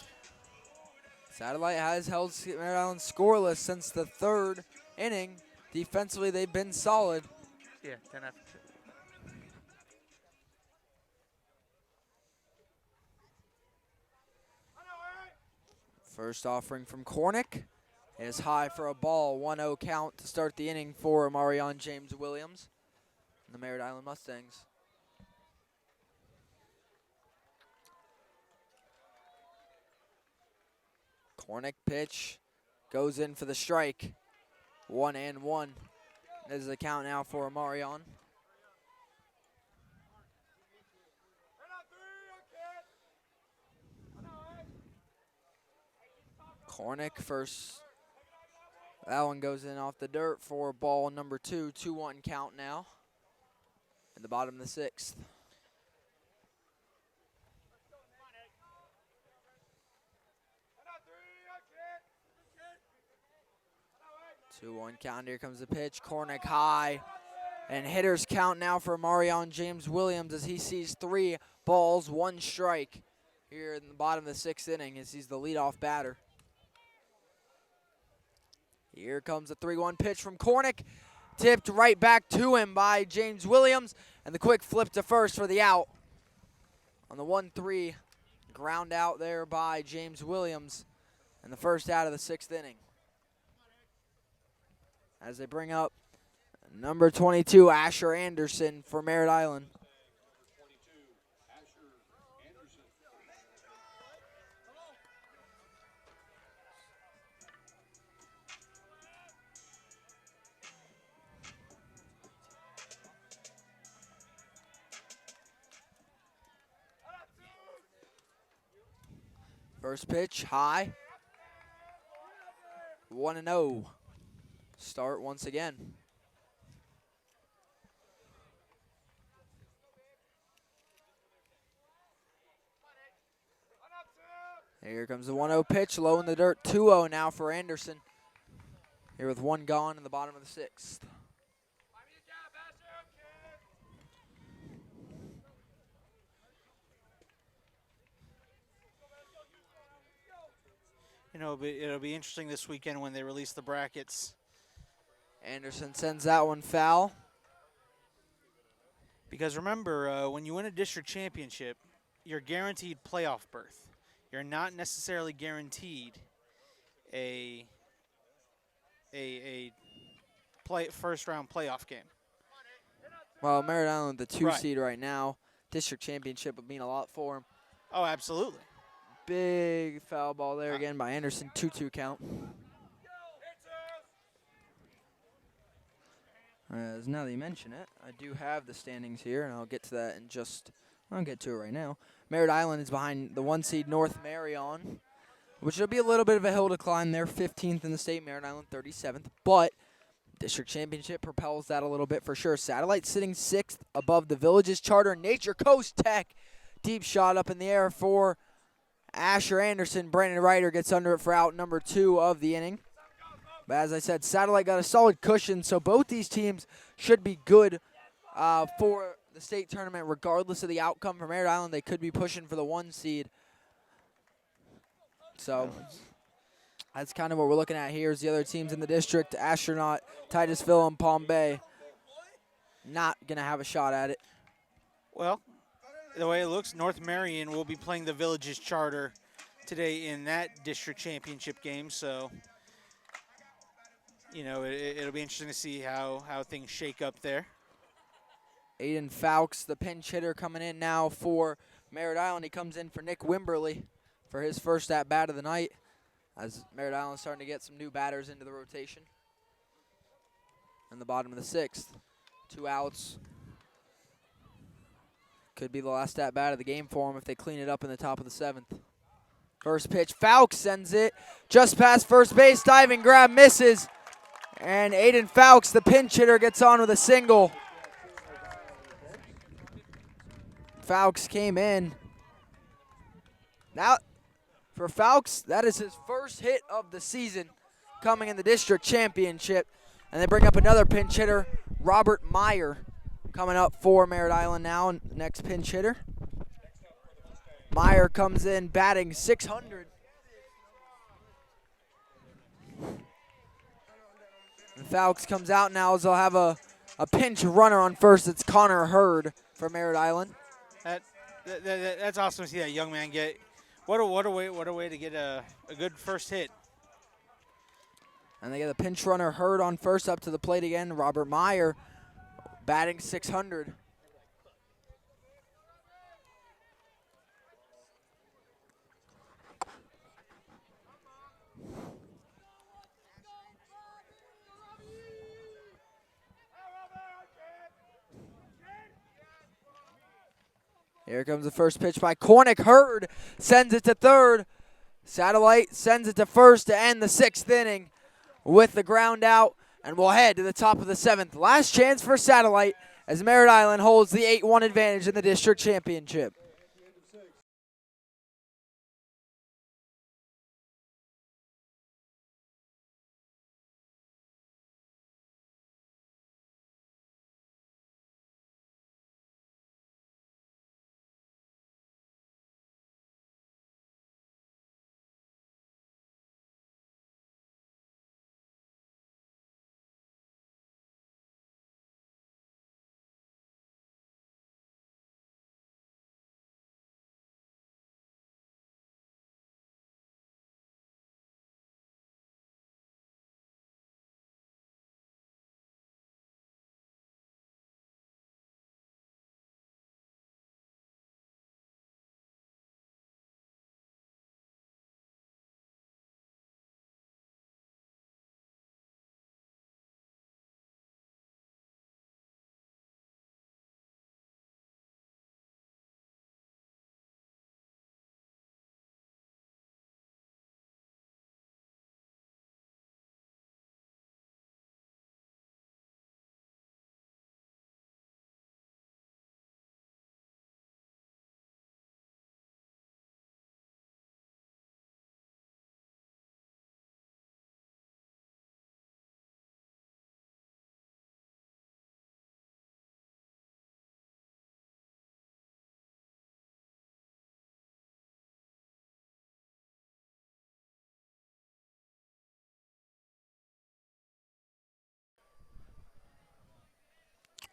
Satellite has held Merritt Island scoreless since the third inning. Defensively, they've been solid. yeah, 10 after 2. First offering from Cornick is high for a ball. 1-0 count to start the inning for Marion James Williams and the Merritt Island Mustangs. Cornick pitch goes in for the strike. 1-1. This is the count now for Marion. Cornick first. That one goes in off the dirt for ball number 2. 2-1 count now. In the bottom of the 6th. Two-one count. Here comes the pitch. Cornick high. And hitters count now for Marion James Williams as he sees 3 balls, 1 strike here in the bottom of the 6th inning as he's the leadoff batter. Here comes the 3-1 pitch from Cornick. Tipped right back to him by James Williams. And the quick flip to first for the out. On the 1-3 ground out there by James Williams. And the first out of the 6th inning. As they bring up number 22, Asher Anderson for Merritt Island. First pitch, high. 1-0. Start once again. Here comes the 1-0 pitch, low in the dirt. 2-0 now for Anderson. Here with 1 gone in the bottom of the 6th. You know, it'll be interesting this weekend when they release the brackets. Anderson sends that one foul. Because remember, when you win a district championship, you're guaranteed playoff berth. You're not necessarily guaranteed a first-round playoff game. Well, Merritt Island, the 2 Right. seed right now. District championship would mean a lot for him. Oh, absolutely. Big foul ball there again by Anderson. 2-2 count. As now that you mention it, I do have the standings here, and I'll get to that in just, I'll get to it right now. Merritt Island is behind the 1 seed North Marion, which will be a little bit of a hill to climb. They're 15th in the state, Merritt Island 37th, but district championship propels that a little bit for sure. Satellite sitting 6th above the Villages Charter Nature Coast Tech. Deep shot up in the air for Asher Anderson. Brandon Ryder gets under it for out number 2 of the inning. But as I said, Satellite got a solid cushion, so both these teams should be good for the state tournament regardless of the outcome. For Merritt Island, they could be pushing for the 1 seed. So that's kind of what we're looking at here is the other teams in the district. Astronaut, Titusville, and Palm Bay not going to have a shot at it. Well, the way it looks, North Marion will be playing the Villages Charter today in that district championship game. So, you know, it'll be interesting to see how things shake up there. Aiden Fowkes, the pinch hitter, coming in now for Merritt Island. He comes in for Nick Wimberly for his first at-bat of the night as Merritt Island is starting to get some new batters into the rotation. In the bottom of the 6th, 2 outs. Could be the last at-bat of the game for him if they clean it up in the top of the 7th. First pitch, Fowkes sends it just past first base. Diving grab misses. And Aiden Fowkes, the pinch hitter, gets on with a single. Fowkes came in. Now, for Fowkes, that is his first hit of the season coming in the district championship. And they bring up another pinch hitter, Robert Meyer, coming up for Merritt Island now, next pinch hitter. Meyer comes in batting .600. And Falks comes out now as they'll have a pinch runner on first. It's Connor Hurd for Merritt Island. That's awesome to see that young man get. What a way to get a good first hit. And they get a pinch runner Hurd on first, up to the plate again. Robert Meyer batting .600. Here comes the first pitch by Cornick. Hurd sends it to third. Satellite sends it to first to end the 6th inning with the ground out. And we'll head to the top of the 7th. Last chance for Satellite as Merritt Island holds the 8-1 advantage in the district championship.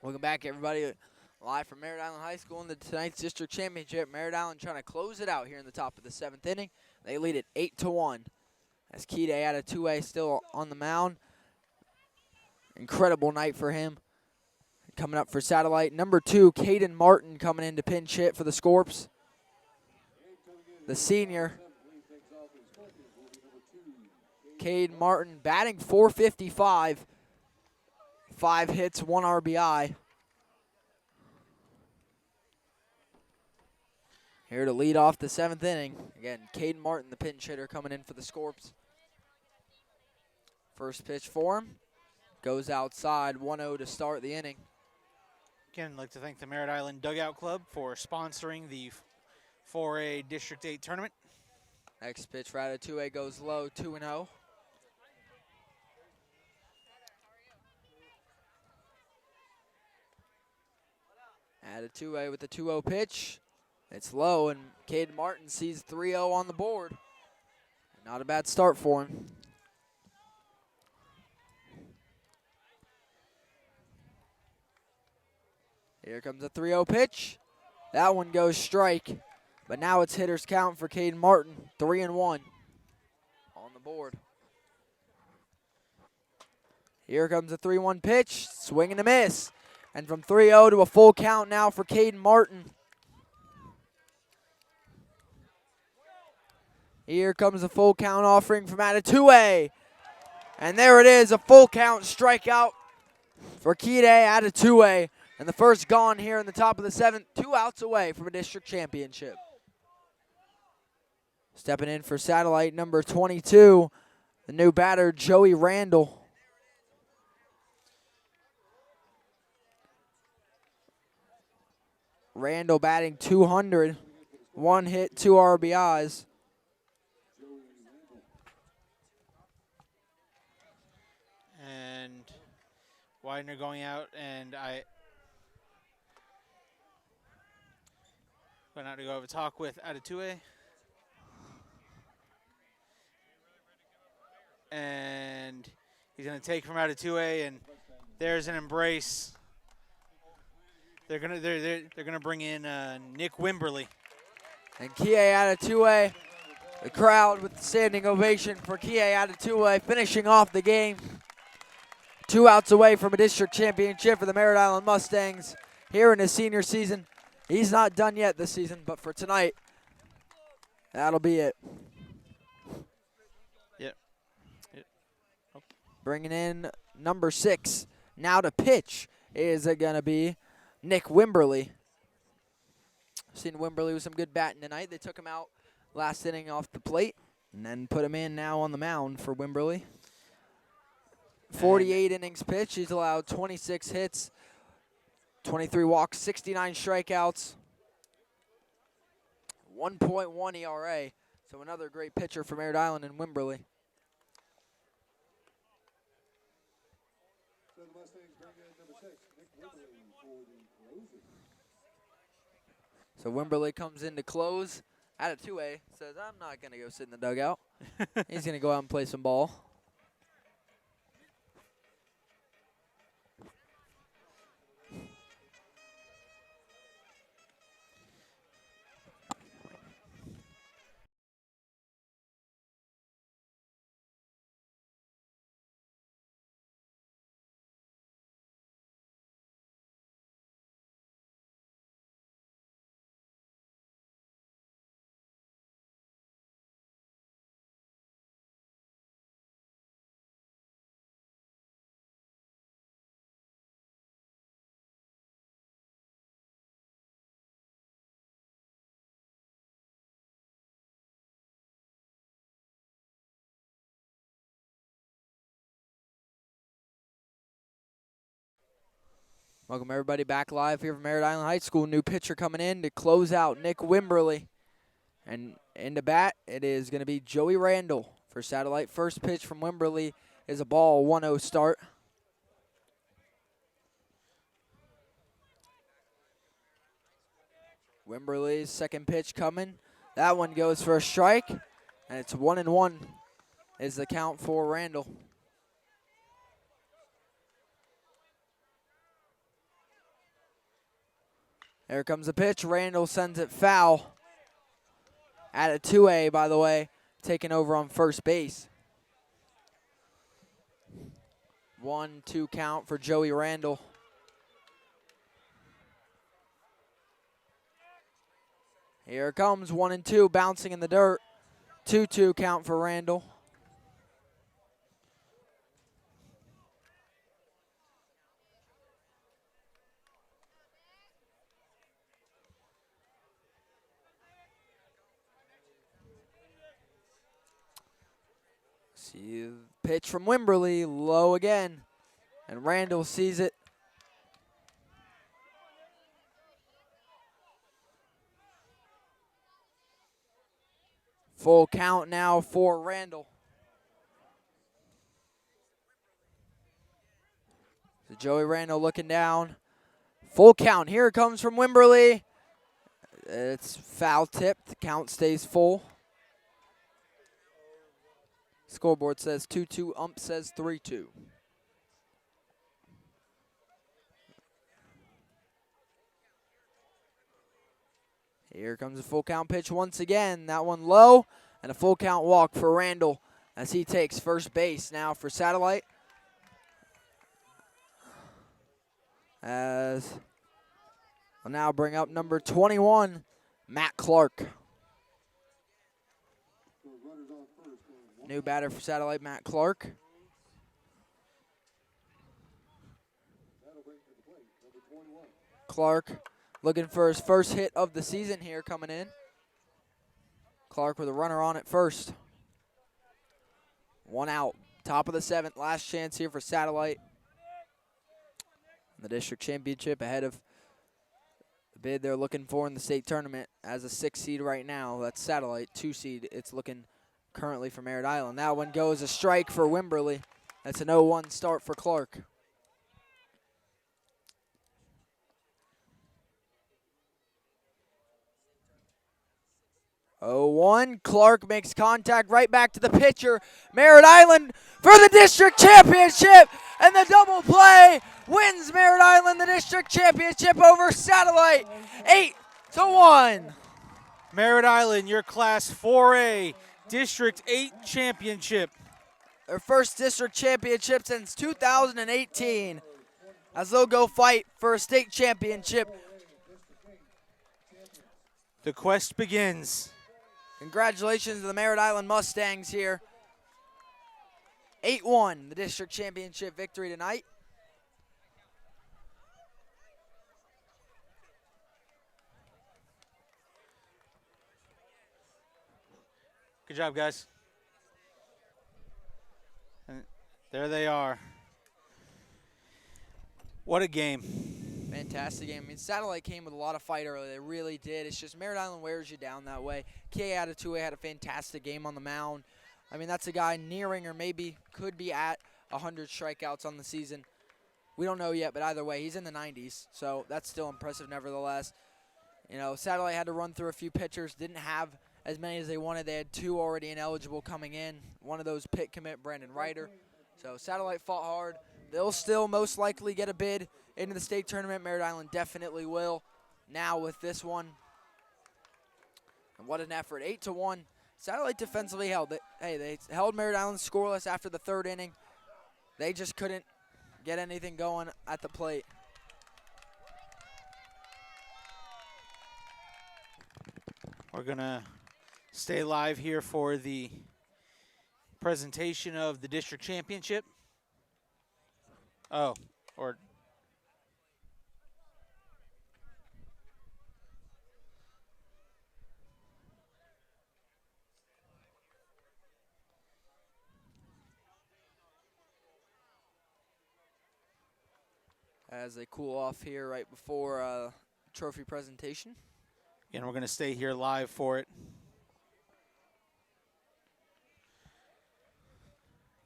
Welcome back, everybody. Live from Merritt Island High School in the tonight's district championship. Merritt Island trying to close it out here in the top of the 7th inning. They lead it 8-1. As Kide out of 2A still on the mound. Incredible night for him. Coming up for Satellite, number 2, Caden Martin coming in to pinch hit for the Scorps. The senior. Caden Martin batting .455. 5 hits, 1 RBI. Here to lead off the 7th inning. Again, Caden Martin, the pinch hitter, coming in for the Scorps. First pitch for him. Goes outside, 1-0 to start the inning. Again, I'd like to thank the Merritt Island Dugout Club for sponsoring the 4A District 8 tournament. Next pitch right at 2A goes low, 2-0. At a 2A with the 2-0 pitch. It's low, and Caden Martin sees 3-0 on the board. Not a bad start for him. Here comes a 3-0 pitch. That one goes strike, but now it's hitter's count for Caden Martin. 3-1 on the board. Here comes a 3-1 pitch. Swing and a miss. And from 3-0 to a full count now for Caden Martin. Here comes a full count offering from out of 2A. And there it is, a full count strikeout for Kide out of 2A. And the first gone here in the top of the 7th, 2 outs away from a district championship. Stepping in for Satellite, number 22, the new batter, Joey Randall. Randall batting .200, 1 hit, 2 RBIs. And Widener going out, and Going out to go have a talk with Adatue. And he's going to take from Adatue, and there's an embrace. They're gonna bring in Nick Wimberly. And Kie Adatue, the crowd with the standing ovation for Kie Adatue finishing off the game. 2 outs away from a district championship for the Merritt Island Mustangs here in his senior season. He's not done yet this season, but for tonight, that'll be it. Yep. Bringing in number 6. Now to pitch is it going to be Nick Wimberly. Seen Wimberly with some good batting tonight. They took him out last inning off the plate and then put him in now on the mound for Wimberly. 48 innings pitched. He's allowed 26 hits, 23 walks, 69 strikeouts, 1.1 ERA. So another great pitcher for Merritt Island and Wimberly. So the Mustangs bring in number 6, Nick Wimberly, for the closer. So Wimberly comes in to close. Adatue says, I'm not going to go sit in the dugout. He's going to go out and play some ball. Welcome everybody back live here from Merritt Island High School. New pitcher coming in to close out, Nick Wimberly. And in the bat, it is going to be Joey Randall for Satellite. First pitch from Wimberly is a ball, 1-0 start. Wimberly's second pitch coming. That one goes for a strike, and it's 1-1 is the count for Randall. There comes the pitch. Randall sends it foul. Adatue, by the way, taking over on first base. 1-2 count for Joey Randall. Here it comes, 1-2, bouncing in the dirt. 2-2 count for Randall. See the pitch from Wimberly, low again, and Randall sees it. Full count now for Randall. So Joey Randall looking down. Full count. Here it comes from Wimberly. It's foul tipped. The count stays full. Scoreboard says 2-2. Ump says 3-2. Here comes a full count pitch once again. That one low, and a full count walk for Randall as he takes first base now for Satellite. As I'll now bring up number 21, Matt Clark. New batter for Satellite, Matt Clark. Clark looking for his first hit of the season here coming in. Clark with a runner on at first. 1 out. Top of the 7th. Last chance here for Satellite. The district championship ahead of the bid they're looking for in the state tournament as a 6 seed right now. That's Satellite. 2 seed. It's looking currently for Merritt Island. That one goes a strike for Wimberly. That's an 0-1 start for Clark. 0-1. Clark makes contact right back to the pitcher. Merritt Island for the district championship, and the double play wins Merritt Island the district championship over Satellite 8-1. Merritt Island, your Class 4A District 8 championship. Their first district championship since 2018, as they'll go fight for a state championship. The quest begins. Congratulations to the Merritt Island Mustangs here. 8-1, the district championship victory tonight. Good job, guys. And there they are. What a game. Fantastic game. I mean, Satellite came with a lot of fight early. They really did. It's just Merritt Island wears you down that way. K out of 2A had a fantastic game on the mound. I mean, that's a guy nearing or maybe could be at 100 strikeouts on the season. We don't know yet, but either way, he's in the 90s, so that's still impressive nevertheless. You know, Satellite had to run through a few pitchers, didn't have as many as they wanted. They had 2 already ineligible coming in. One of those pit commit, Brandon Ryder. So Satellite fought hard. They'll still most likely get a bid into the state tournament. Merritt Island definitely will now with this one. And what an effort. 8-1. Satellite defensively held it. Hey, they held Merritt Island scoreless after the 3rd inning. They just couldn't get anything going at the plate. We're going to stay live here for the presentation of the district championship. Oh, or as they cool off here right before trophy presentation. and we're going to stay here live for it.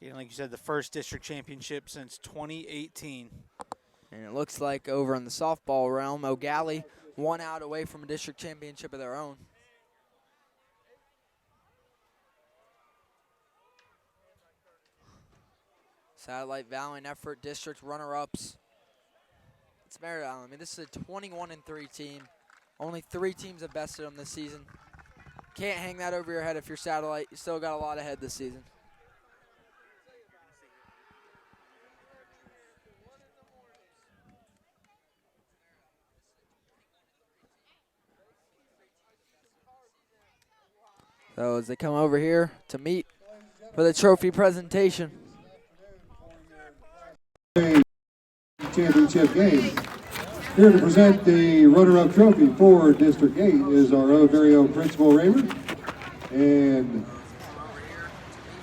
Yeah, like you said, the first district championship since 2018. And it looks like over in the softball realm, O'Galley 1 out away from a district championship of their own. Satellite Valiant effort, district runner-ups. It's Merritt Island. I mean, this is a 21-3 team. Only 3 teams have bested them this season. Can't hang that over your head if you're Satellite. You still got a lot ahead this season. So as they come over here to meet for the trophy presentation. Championship game. Here to present the runner-up trophy for District 8 is our very own Principal Raymer. And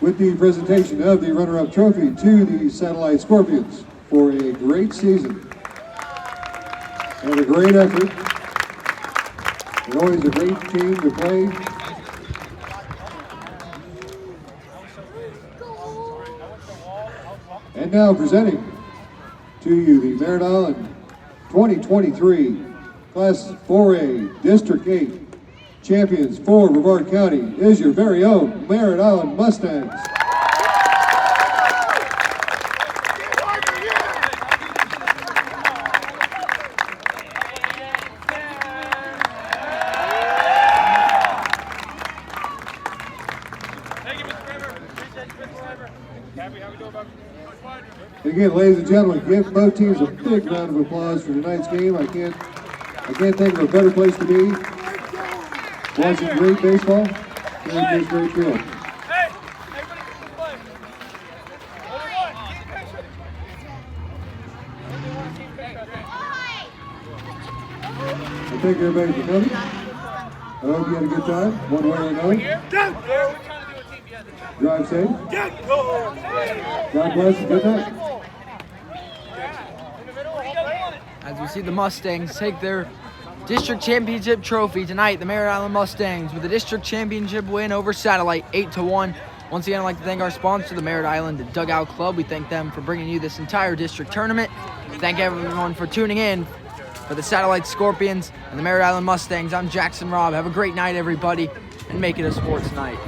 with the presentation of the runner-up trophy to the Satellite Scorpions for a great season and a great effort. And always a great team to play. And now presenting to you the Merritt Island 2023 Class 4A District 8 champions for Brevard County is your very own Merritt Island Mustangs. Again, ladies and gentlemen, give both teams a big round of applause for tonight's game. I can't think of a better place to be. Watching great baseball here at this great field. I thank everybody for coming. I hope you had a good time, one way or another. Drive safe. God bless and good night. As we see the Mustangs take their district championship trophy tonight, the Merritt Island Mustangs with a district championship win over Satellite 8-1. Once again, I'd like to thank our sponsor, the Merritt Island Dugout Club. We thank them for bringing you this entire district tournament. Thank everyone for tuning in for the Satellite Scorpions and the Merritt Island Mustangs. I'm Jackson Robb. Have a great night, everybody. and make it a sports night.